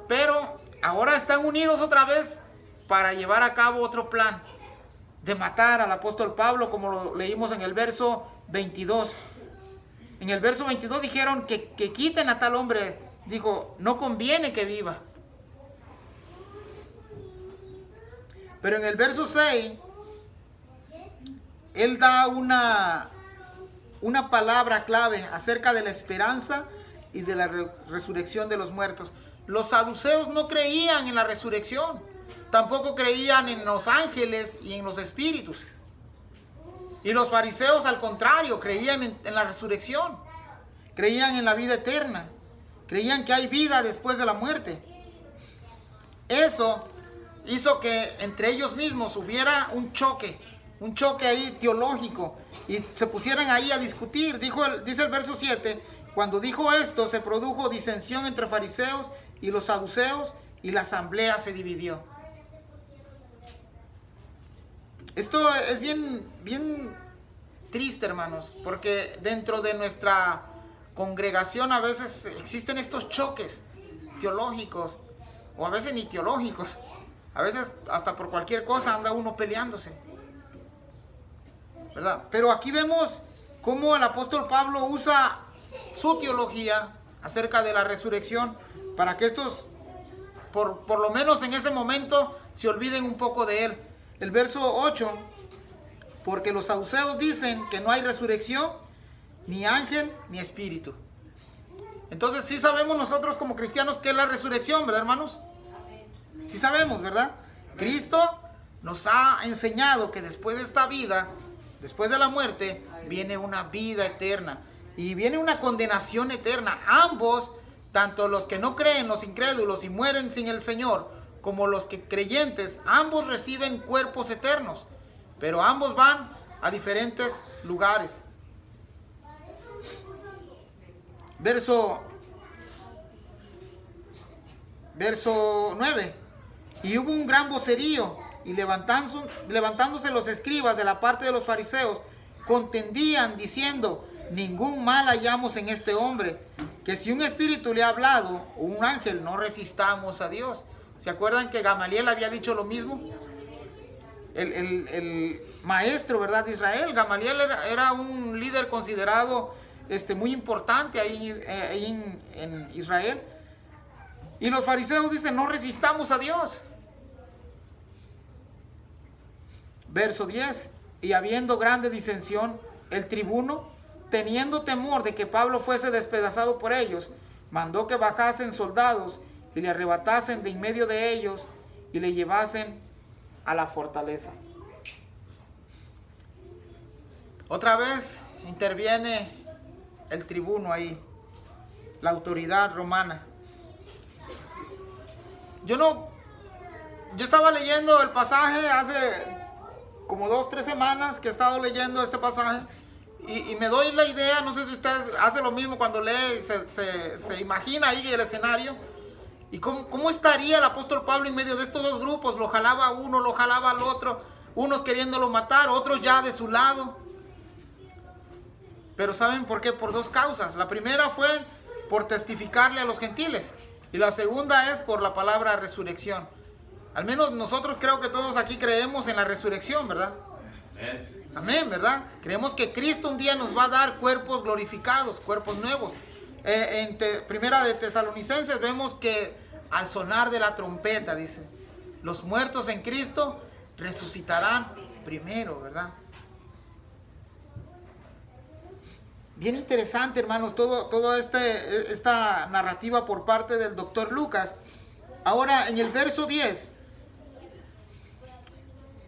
Speaker 1: Pero ahora están unidos otra vez para llevar a cabo otro plan de matar al apóstol Pablo, como lo leímos en el verso 22. En el verso 22 dijeron que quiten a tal hombre. Dijo, no conviene que viva. Pero en el verso 6, él da una palabra clave acerca de la esperanza y de la resurrección de los muertos. Los saduceos no creían en la resurrección, tampoco creían en los ángeles y en los espíritus. Y los fariseos, al contrario, creían en la resurrección, creían en la vida eterna, creían que hay vida después de la muerte. Eso hizo que entre ellos mismos hubiera un choque ahí teológico, y se pusieran ahí a discutir. Dice el verso 7, cuando dijo esto, se produjo disensión entre fariseos y los saduceos, y la asamblea se dividió. Esto es bien triste, hermanos, porque dentro de nuestra congregación a veces existen estos choques teológicos, o a veces ni teológicos. A veces hasta por cualquier cosa anda uno peleándose, ¿verdad? Pero aquí vemos cómo el apóstol Pablo usa su teología acerca de la resurrección para que estos, por lo menos en ese momento, se olviden un poco de él. El verso 8, porque los saduceos dicen que no hay resurrección, ni ángel, ni espíritu. Entonces sí sabemos nosotros como cristianos qué es la resurrección, ¿verdad, hermanos? Sí sabemos, ¿verdad? Cristo nos ha enseñado que después de esta vida, después de la muerte, viene una vida eterna y viene una condenación eterna. Ambos, tanto los que no creen, los incrédulos y mueren sin el Señor, como los que creyentes, ambos reciben cuerpos eternos, pero ambos van a diferentes lugares. Verso 9. Y hubo un gran vocerío, y levantándose los escribas de la parte de los fariseos, contendían diciendo: ningún mal hallamos en este hombre, que si un espíritu le ha hablado, o un ángel, no resistamos a Dios. ¿Se acuerdan que Gamaliel había dicho lo mismo? El maestro, ¿verdad?, de Israel. Gamaliel era un líder considerado muy importante ahí en Israel. Y los fariseos dicen: no resistamos a Dios. Verso 10. Y habiendo grande disensión, el tribuno, teniendo temor de que Pablo fuese despedazado por ellos, mandó que bajasen soldados y le arrebatasen de en medio de ellos y le llevasen a la fortaleza. Otra vez interviene el tribuno ahí, la autoridad romana. Yo estaba leyendo el pasaje hace como 2-3 semanas que he estado leyendo este pasaje, y me doy la idea, no sé si usted hace lo mismo cuando lee, se imagina ahí el escenario, y cómo estaría el apóstol Pablo en medio de estos dos grupos. Lo jalaba a uno, lo jalaba al otro, unos queriéndolo matar, otros ya de su lado. Pero ¿saben por qué? Por dos causas. La primera fue por testificarle a los gentiles, y la segunda es por la palabra resurrección. Al menos nosotros creo que todos aquí creemos en la resurrección, ¿verdad? Amén, ¿verdad? Creemos que Cristo un día nos va a dar cuerpos glorificados, cuerpos nuevos. Primera de Tesalonicenses vemos que al sonar de la trompeta, dice, los muertos en Cristo resucitarán primero, ¿verdad? Bien interesante, hermanos, todo esta narrativa por parte del doctor Lucas. Ahora, en el verso 10,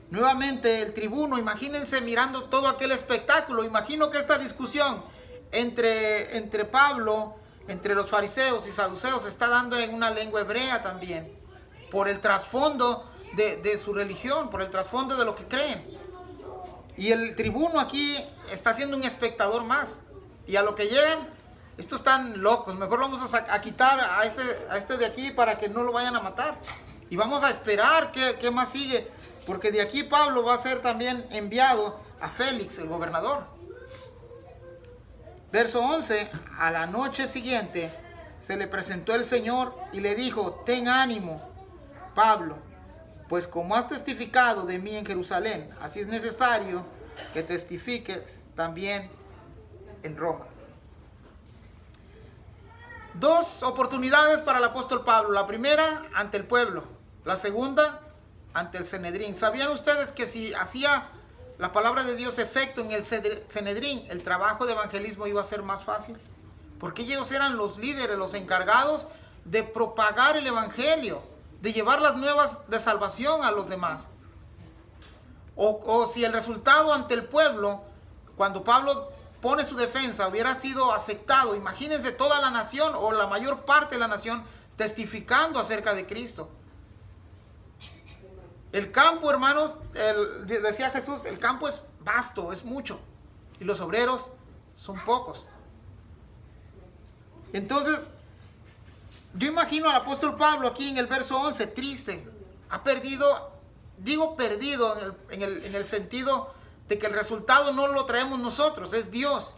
Speaker 1: nuevamente el tribuno, imagínense mirando todo aquel espectáculo. Imagino que esta discusión entre Pablo, entre los fariseos y saduceos, se está dando en una lengua hebrea también, por el trasfondo de su religión, por el trasfondo de lo que creen. Y el tribuno aquí está siendo un espectador más. Y a lo que llegan, estos están locos, mejor vamos a quitar a este de aquí para que no lo vayan a matar. Y vamos a esperar qué más sigue, porque de aquí Pablo va a ser también enviado a Félix, el gobernador. Verso 11, a la noche siguiente se le presentó el Señor y le dijo: ten ánimo, Pablo, pues como has testificado de mí en Jerusalén, así es necesario que testifiques también en Roma. Dos oportunidades para el apóstol Pablo. La primera, ante el pueblo. La segunda, ante el Sanedrín. ¿Sabían ustedes que si hacía la palabra de Dios efecto en el Sanedrín, el trabajo de evangelismo iba a ser más fácil? Porque ellos eran los líderes, los encargados de propagar el evangelio, de llevar las nuevas de salvación a los demás. O si el resultado ante el pueblo, cuando Pablo pone su defensa, hubiera sido aceptado, imagínense toda la nación o la mayor parte de la nación testificando acerca de Cristo. El campo, hermanos, decía Jesús, el campo es vasto, es mucho, y los obreros son pocos. Entonces, yo imagino al apóstol Pablo aquí en el verso 11, triste. Ha perdido, digo perdido en el sentido de que el resultado no lo traemos nosotros, es Dios,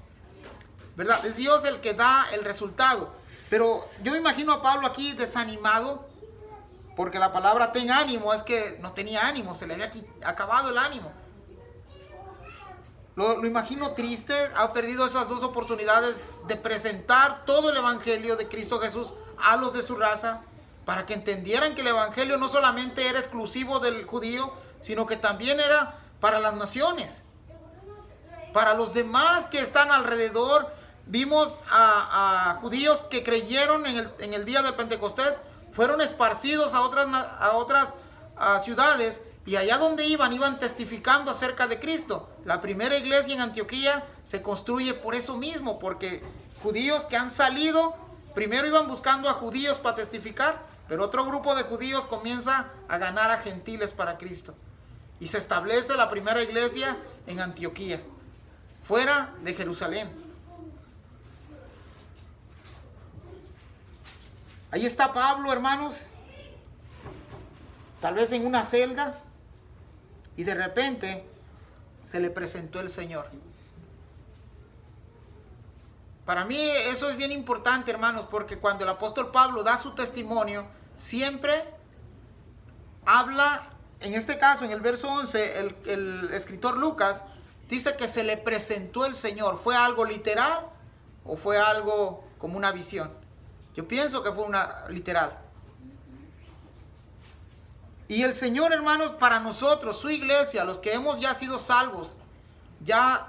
Speaker 1: ¿verdad? Es Dios el que da el resultado. Pero yo me imagino a Pablo aquí desanimado, porque la palabra ten ánimo es que no tenía ánimo, se le había acabado el ánimo. Lo imagino triste, ha perdido esas dos oportunidades de presentar todo el evangelio de Cristo Jesús a los de su raza, para que entendieran que el evangelio no solamente era exclusivo del judío, sino que también era para las naciones, para los demás que están alrededor. Vimos a judíos que creyeron en el día del Pentecostés, fueron esparcidos a otras ciudades, y allá donde iban testificando acerca de Cristo. La primera iglesia en Antioquía se construye por eso mismo, porque judíos que han salido, primero iban buscando a judíos para testificar, pero otro grupo de judíos comienza a ganar a gentiles para Cristo. Y se establece la primera iglesia en Antioquía, fuera de Jerusalén. Ahí está Pablo, hermanos, tal vez en una celda, y de repente se le presentó el Señor. Para mí eso es bien importante, hermanos, porque cuando el apóstol Pablo da su testimonio, siempre habla, en este caso, en el verso 11, el escritor Lucas dice que se le presentó el Señor. ¿Fue algo literal o fue algo como una visión? Yo pienso que fue una literal. Y el Señor, hermanos, para nosotros, su iglesia, los que hemos ya sido salvos, ya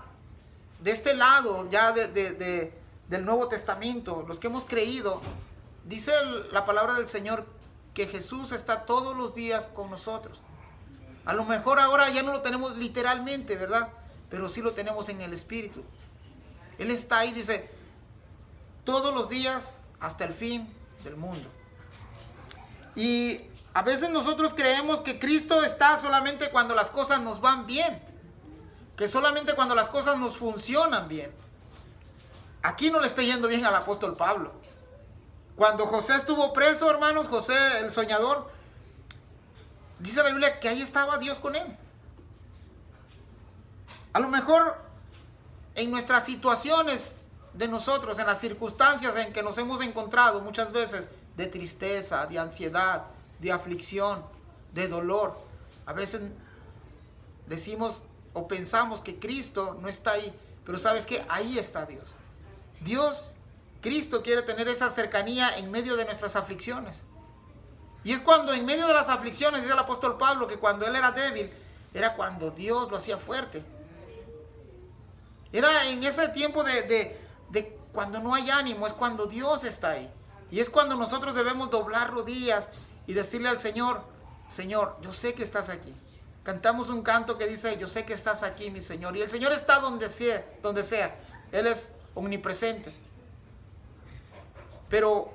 Speaker 1: de este lado, ya del Nuevo Testamento, los que hemos creído, dice la palabra del Señor que Jesús está todos los días con nosotros. A lo mejor ahora ya no lo tenemos literalmente, ¿verdad? Pero sí lo tenemos en el Espíritu. Él está ahí, dice, todos los días hasta el fin del mundo. Y a veces nosotros creemos que Cristo está solamente cuando las cosas nos van bien, que solamente cuando las cosas nos funcionan bien. Aquí no le está yendo bien al apóstol Pablo. Cuando José estuvo preso, hermanos, José el soñador, dice la Biblia que ahí estaba Dios con él. A lo mejor en nuestras situaciones de nosotros, en las circunstancias en que nos hemos encontrado muchas veces, de tristeza, de ansiedad, de aflicción, de dolor, a veces decimos o pensamos que Cristo no está ahí, pero ¿sabes qué? Ahí está Dios. Dios, Cristo quiere tener esa cercanía en medio de nuestras aflicciones. Y es cuando en medio de las aflicciones, dice el apóstol Pablo, que cuando él era débil, era cuando Dios lo hacía fuerte. Era en ese tiempo de cuando no hay ánimo, es cuando Dios está ahí. Y es cuando nosotros debemos doblar rodillas y decirle al Señor, Señor, yo sé que estás aquí. Cantamos un canto que dice, yo sé que estás aquí, mi Señor. Y el Señor está donde sea. Él es omnipresente. Pero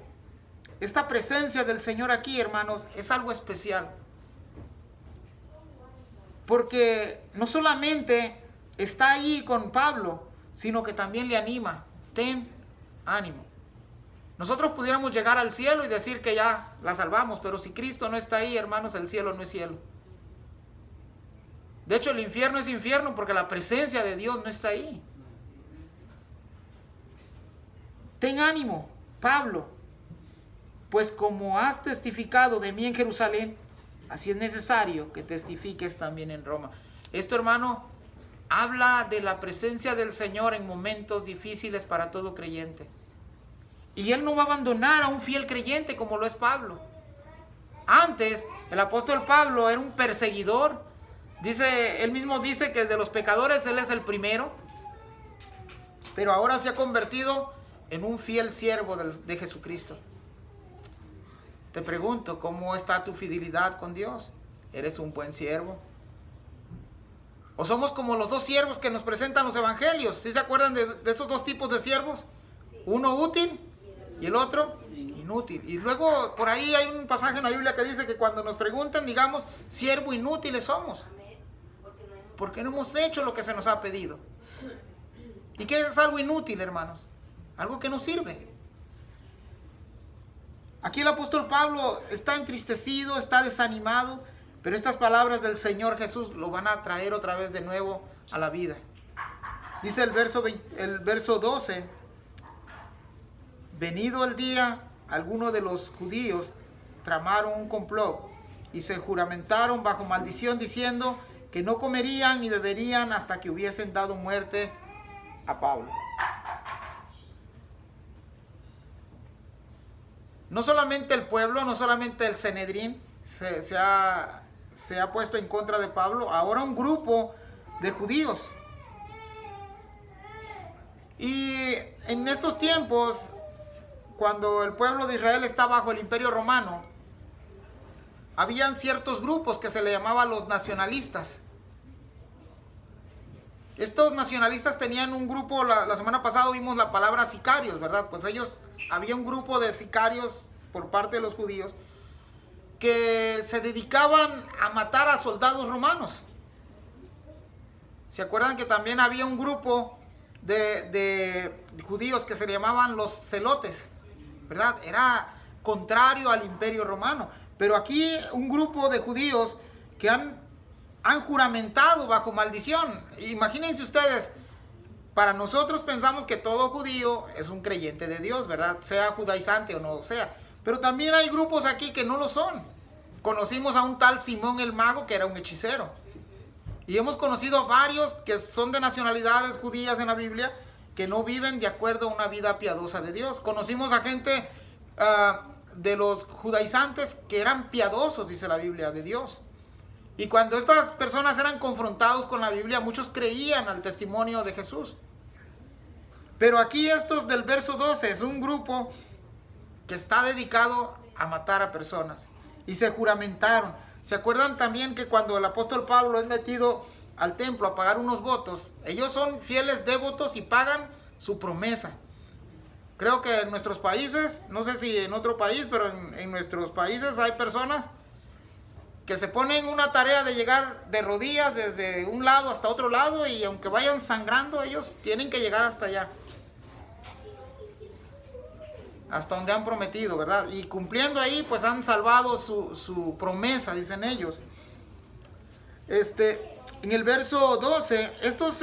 Speaker 1: esta presencia del Señor aquí, hermanos, es algo especial. Porque no solamente está ahí con Pablo, sino que también le anima. Ten ánimo. Nosotros pudiéramos llegar al cielo y decir que ya la salvamos, pero si Cristo no está ahí, hermanos, el cielo no es cielo. De hecho, el infierno es infierno porque la presencia de Dios no está ahí. Ten ánimo, Pablo, pues como has testificado de mí en Jerusalén, así es necesario que testifiques también en Roma. Esto, hermano, habla de la presencia del Señor en momentos difíciles para todo creyente. Y Él no va a abandonar a un fiel creyente como lo es Pablo. Antes, El apóstol Pablo era un perseguidor. Él mismo dice que de los pecadores él es el primero. Pero ahora se ha convertido en un fiel siervo de Jesucristo. Te pregunto, ¿cómo está tu fidelidad con Dios? ¿Eres un buen siervo? ¿O somos como los dos siervos que nos presentan los evangelios? ¿Sí se acuerdan de esos dos tipos de siervos? Uno útil y el otro inútil. Y luego por ahí hay un pasaje en la Biblia que dice que cuando nos preguntan, digamos, siervo inútiles somos. Porque no hemos hecho lo que se nos ha pedido. ¿Y qué es algo inútil, hermanos? Algo que no sirve. Aquí el apóstol Pablo está entristecido, está desanimado, pero estas palabras del Señor Jesús lo van a traer otra vez de nuevo a la vida. Dice el verso 12, venido el día, algunos de los judíos tramaron un complot y se juramentaron bajo maldición diciendo que no comerían ni beberían hasta que hubiesen dado muerte a Pablo. No solamente el pueblo, no solamente el Sanedrín se ha puesto en contra de Pablo, ahora un grupo de judíos. Y en estos tiempos, cuando el pueblo de Israel está bajo el Imperio Romano, habían ciertos grupos que se le llamaban los nacionalistas. Estos nacionalistas tenían un grupo, la semana pasada vimos la palabra sicarios, ¿verdad? Pues había un grupo de sicarios por parte de los judíos que se dedicaban a matar a soldados romanos. ¿Se acuerdan que también había un grupo de judíos que se llamaban los celotes, ¿verdad? Era contrario al Imperio Romano. Pero aquí un grupo de judíos que han juramentado bajo maldición. Imagínense ustedes, para nosotros pensamos que todo judío es un creyente de Dios, ¿verdad? Sea judaizante o no sea. Pero también hay grupos aquí que no lo son. Conocimos a un tal Simón el Mago que era un hechicero. Y hemos conocido a varios que son de nacionalidades judías en la Biblia que no viven de acuerdo a una vida piadosa de Dios. Conocimos a gente de los judaizantes que eran piadosos, dice la Biblia, de Dios. Y cuando estas personas eran confrontados con la Biblia, muchos creían al testimonio de Jesús. Pero aquí estos del verso 12 es un grupo que está dedicado a matar a personas. Y se juramentaron. ¿Se acuerdan también que cuando el apóstol Pablo es metido al templo a pagar unos votos, ellos son fieles devotos y pagan su promesa? Creo que en nuestros países, no sé si en otro país, pero en nuestros países hay personas que se ponen una tarea de llegar de rodillas desde un lado hasta otro lado y aunque vayan sangrando, ellos tienen que llegar hasta allá. Hasta donde han prometido, ¿verdad? Y cumpliendo ahí, pues han salvado su promesa, dicen ellos. En el verso 12, estos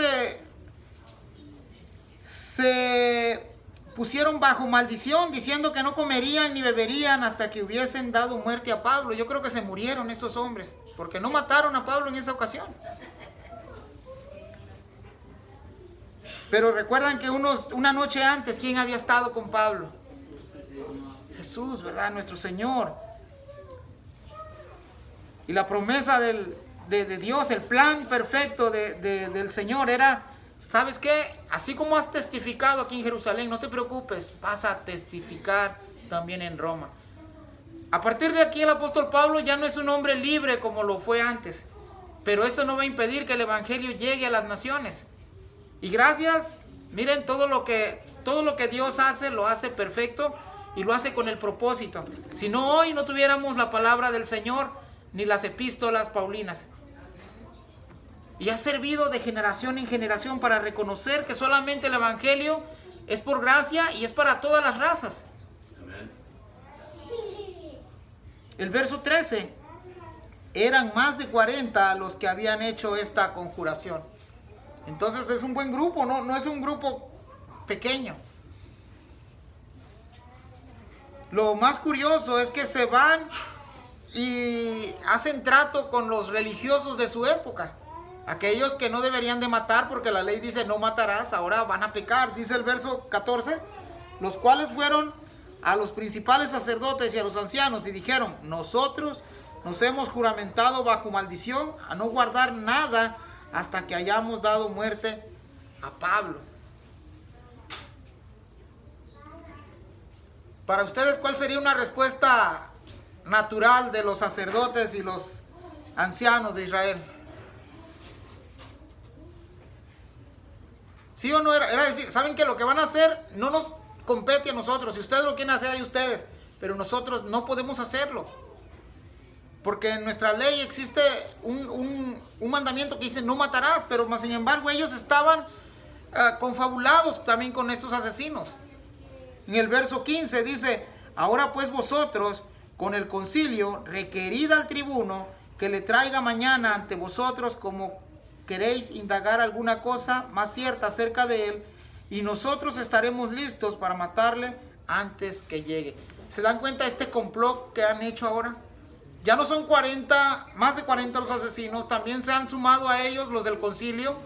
Speaker 1: se pusieron bajo maldición, diciendo que no comerían ni beberían hasta que hubiesen dado muerte a Pablo. Yo creo que se murieron estos hombres, porque no mataron a Pablo en esa ocasión. Pero recuerdan que una noche antes, ¿quién había estado con Pablo? Jesús, ¿verdad? Nuestro Señor. Y la promesa de Dios, el plan perfecto del Señor era, ¿sabes qué? Así como has testificado aquí en Jerusalén, no te preocupes, vas a testificar también en Roma. A partir de aquí el apóstol Pablo ya no es un hombre libre como lo fue antes, pero eso no va a impedir que el evangelio llegue a las naciones. Y gracias, miren, todo lo que Dios hace, lo hace perfecto y lo hace con el propósito. Si no, hoy no tuviéramos la palabra del Señor ni las epístolas paulinas. Y ha servido de generación en generación para reconocer que solamente el evangelio es por gracia y es para todas las razas. Amén. El verso 13. Eran más de 40 los que habían hecho esta conjuración. Entonces es un buen grupo, no es un grupo pequeño. Lo más curioso es que se van y hacen trato con los religiosos de su época. Aquellos que no deberían de matar porque la ley dice no matarás, ahora van a pecar. Dice el verso 14, los cuales fueron a los principales sacerdotes y a los ancianos y dijeron, nosotros nos hemos juramentado bajo maldición a no guardar nada hasta que hayamos dado muerte a Pablo. Para ustedes, ¿cuál sería una respuesta natural de los sacerdotes y los ancianos de Israel? ¿Sí o no? Era decir, ¿saben que lo que van a hacer no nos compete a nosotros? Si ustedes lo quieren hacer, hay ustedes, pero nosotros no podemos hacerlo. Porque en nuestra ley existe un mandamiento que dice no matarás, pero más sin embargo ellos estaban confabulados también con estos asesinos. En el verso 15 dice, ahora pues vosotros con el concilio requerid al tribuno que le traiga mañana ante vosotros como queréis indagar alguna cosa más cierta acerca de él, y nosotros estaremos listos para matarle antes que llegue. ¿Se dan cuenta de este complot que han hecho ahora? Ya no son 40, más de 40 los asesinos, también se han sumado a ellos los del concilio,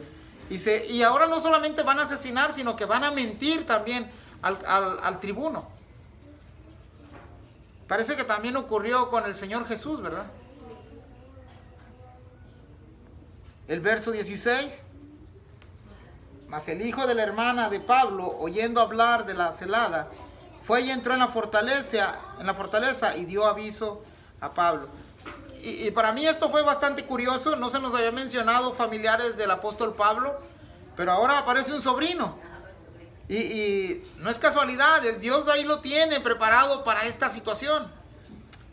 Speaker 1: y ahora no solamente van a asesinar, sino que van a mentir también al tribuno. Parece que también ocurrió con el Señor Jesús, ¿verdad? El verso 16. Mas el hijo de la hermana de Pablo, oyendo hablar de la celada, fue y entró en la fortaleza y dio aviso a Pablo. Y para mí esto fue bastante curioso. No se nos había mencionado familiares del apóstol Pablo, pero ahora aparece un sobrino. Y no es casualidad, Dios ahí lo tiene preparado para esta situación.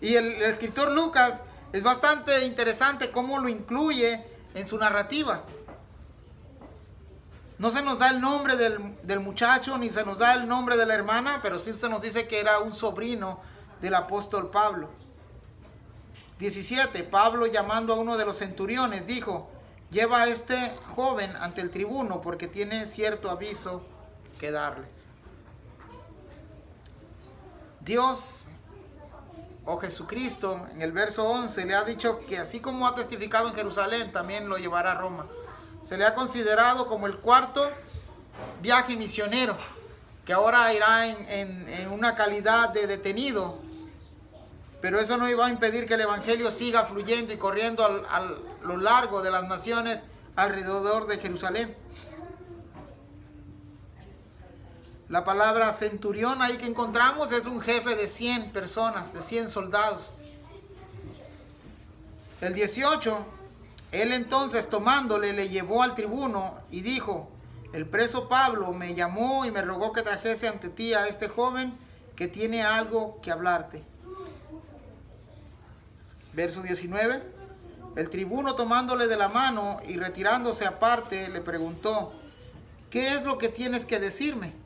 Speaker 1: Y el escritor Lucas es bastante interesante cómo lo incluye en su narrativa. No se nos da el nombre del muchacho, ni se nos da el nombre de la hermana, pero sí se nos dice que era un sobrino del apóstol Pablo. 17. Pablo, llamando a uno de los centuriones, dijo, lleva a este joven ante el tribuno porque tiene cierto aviso que darle. Dios, o Jesucristo, en el verso 11 le ha dicho que así como ha testificado en Jerusalén, también lo llevará a Roma. Se le ha considerado como el cuarto viaje misionero, que ahora irá en una calidad de detenido, pero eso no iba a impedir que el evangelio siga fluyendo y corriendo a lo largo de las naciones alrededor de Jerusalén. La palabra centurión ahí que encontramos es un jefe de 100 personas, de 100 soldados. El 18, él entonces tomándole le llevó al tribuno y dijo, el preso Pablo me llamó y me rogó que trajese ante ti a este joven que tiene algo que hablarte. Verso 19, el tribuno tomándole de la mano y retirándose aparte le preguntó, ¿qué es lo que tienes que decirme?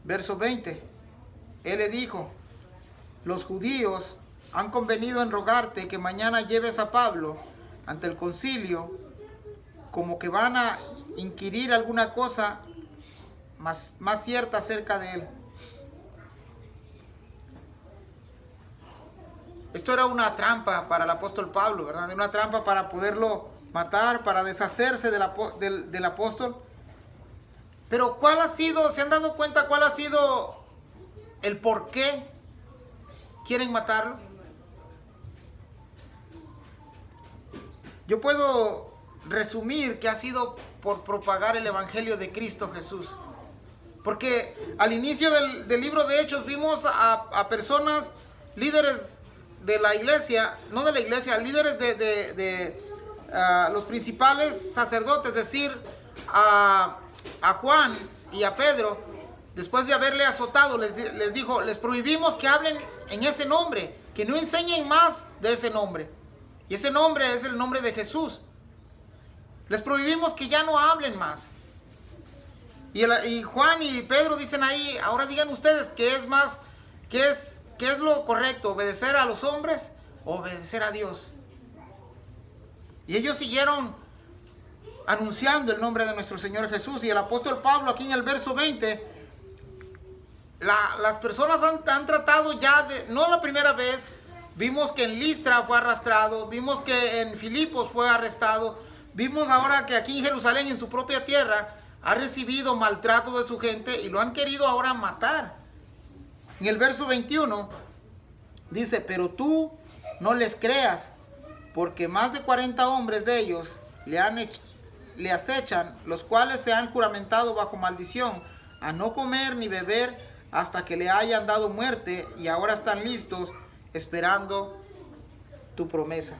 Speaker 1: Verso 20, él le dijo, los judíos han convenido en rogarte que mañana lleves a Pablo ante el concilio, como que van a inquirir alguna cosa más cierta acerca de él. Esto era una trampa para el apóstol Pablo, ¿verdad? Una trampa para poderlo matar, para deshacerse del apóstol. Pero ¿cuál ha sido, se han dado cuenta cuál ha sido el por qué quieren matarlo? Yo puedo resumir que ha sido por propagar el evangelio de Cristo Jesús. Porque al inicio del libro de Hechos vimos a personas, líderes de la iglesia, no de la iglesia, líderes de los principales sacerdotes, es decir, a Juan y a Pedro, después de haberle azotado, les dijo, les prohibimos que hablen en ese nombre, que no enseñen más de ese nombre. Y ese nombre es el nombre de Jesús. Les prohibimos que ya no hablen más. Y Juan y Pedro dicen ahí, ahora digan ustedes qué es más, qué es lo correcto, obedecer a los hombres o obedecer a Dios. Y ellos siguieron anunciando el nombre de nuestro Señor Jesús. Y el apóstol Pablo aquí en el verso 20, las personas han tratado ya de, no la primera vez, vimos que en Listra fue arrastrado, vimos que en Filipos fue arrestado, vimos ahora que aquí en Jerusalén, en su propia tierra, ha recibido maltrato de su gente y lo han querido ahora matar. En el verso 21 dice, pero tú no les creas, porque más de 40 hombres de ellos le acechan, los cuales se han juramentado bajo maldición a no comer ni beber hasta que le hayan dado muerte, y ahora están listos esperando tu promesa.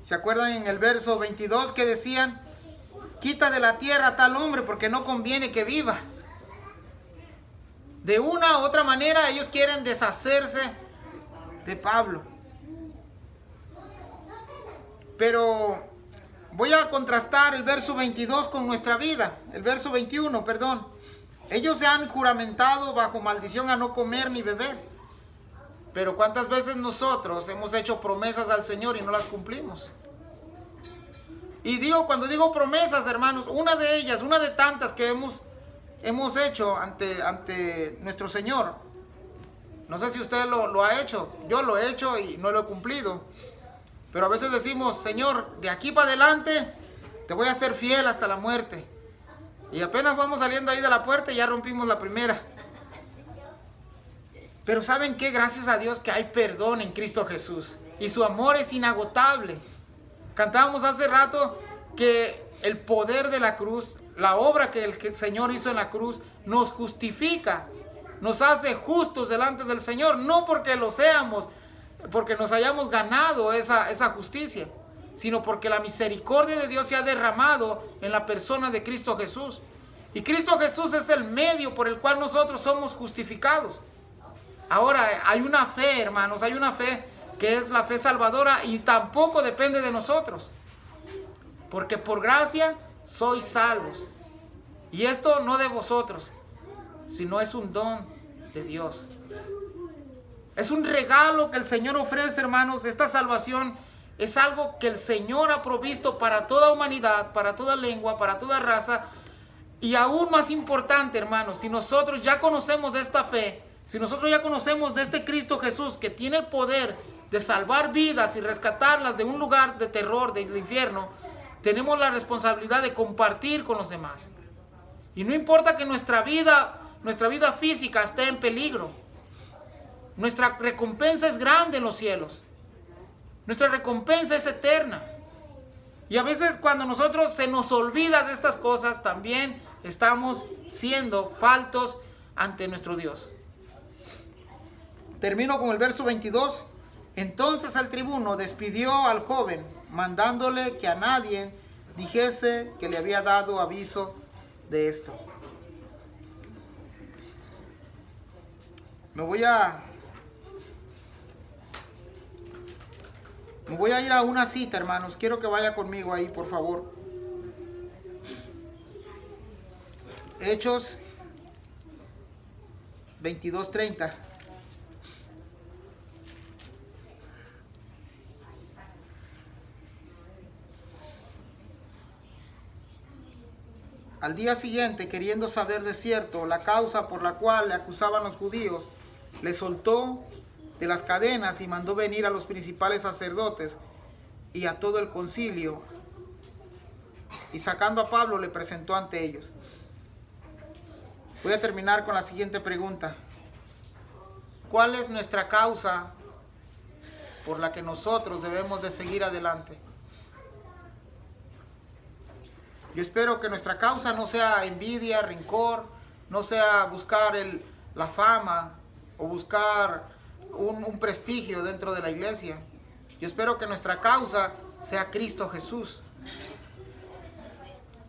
Speaker 1: ¿Se acuerdan en el verso 22 que decían, quita de la tierra a tal hombre porque no conviene que viva? De una u otra manera ellos quieren deshacerse de Pablo. Pero voy a contrastar el verso 22 con nuestra vida. El verso 21, perdón. Ellos se han juramentado bajo maldición a no comer ni beber. Pero ¿cuántas veces nosotros hemos hecho promesas al Señor y no las cumplimos? Y cuando digo promesas, hermanos, una de ellas, una de tantas que hemos hecho ante nuestro Señor. No sé si usted lo ha hecho. Yo lo he hecho y no lo he cumplido. Pero a veces decimos, Señor, de aquí para adelante te voy a ser fiel hasta la muerte. Y apenas vamos saliendo ahí de la puerta y ya rompimos la primera. Pero ¿saben qué? Gracias a Dios que hay perdón en Cristo Jesús. Y su amor es inagotable. Cantábamos hace rato que el poder de la cruz, la obra que el Señor hizo en la cruz, nos justifica. Nos hace justos delante del Señor. No porque lo seamos, porque nos hayamos ganado esa justicia, sino porque la misericordia de Dios se ha derramado en la persona de Cristo Jesús. Y Cristo Jesús es el medio por el cual nosotros somos justificados. Ahora, hay una fe, hermanos, hay una fe que es la fe salvadora y tampoco depende de nosotros. Porque por gracia sois salvos. Y esto no de vosotros, sino es un don de Dios. Es un regalo que el Señor ofrece, hermanos. Esta salvación es algo que el Señor ha provisto para toda humanidad, para toda lengua, para toda raza. Y aún más importante, hermanos, si nosotros ya conocemos de esta fe, si nosotros ya conocemos de este Cristo Jesús que tiene el poder de salvar vidas y rescatarlas de un lugar de terror, del infierno, tenemos la responsabilidad de compartir con los demás. Y no importa que nuestra vida física esté en peligro. Nuestra recompensa es grande en los cielos. Nuestra recompensa es eterna. Y a veces cuando nosotros se nos olvida de estas cosas, también estamos siendo faltos ante nuestro Dios. Termino con el verso 22. Entonces el tribuno despidió al joven, mandándole que a nadie dijese que le había dado aviso de esto. Me voy a ir a una cita, hermanos. Quiero que vaya conmigo ahí, por favor. Hechos 22:30. Al día siguiente, queriendo saber de cierto la causa por la cual le acusaban los judíos, le soltó de las cadenas y mandó venir a los principales sacerdotes y a todo el concilio, y sacando a Pablo le presentó ante ellos. Voy a terminar con la siguiente pregunta. ¿Cuál es nuestra causa por la que nosotros debemos de seguir adelante? Yo espero que nuestra causa no sea envidia, rencor, no sea buscar la fama o buscar un prestigio dentro de la iglesia. Yo espero que nuestra causa sea Cristo Jesús.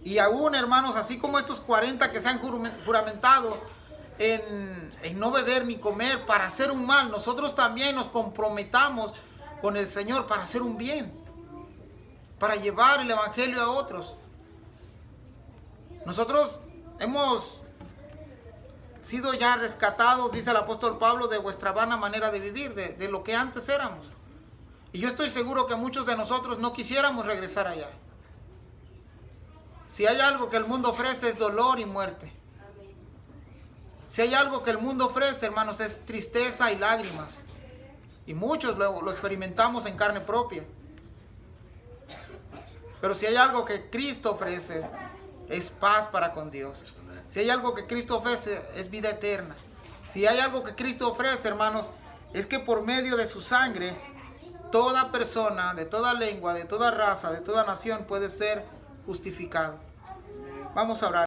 Speaker 1: Y aún, hermanos, así como estos 40 que se han juramentado en no beber ni comer para hacer un mal, nosotros también nos comprometamos con el Señor para hacer un bien, para llevar el evangelio a otros. Nosotros hemos sido ya rescatados, dice el apóstol Pablo, de vuestra vana manera de vivir, de lo que antes éramos. Y yo estoy seguro que muchos de nosotros no quisiéramos regresar allá. Si hay algo que el mundo ofrece es dolor y muerte. Si hay algo que el mundo ofrece, hermanos, es tristeza y lágrimas. Y muchos lo experimentamos en carne propia. Pero si hay algo que Cristo ofrece, es paz para con Dios. Si hay algo que Cristo ofrece, es vida eterna. Si hay algo que Cristo ofrece, hermanos, es que por medio de su sangre, toda persona, de toda lengua, de toda raza, de toda nación puede ser justificado. Vamos a orar.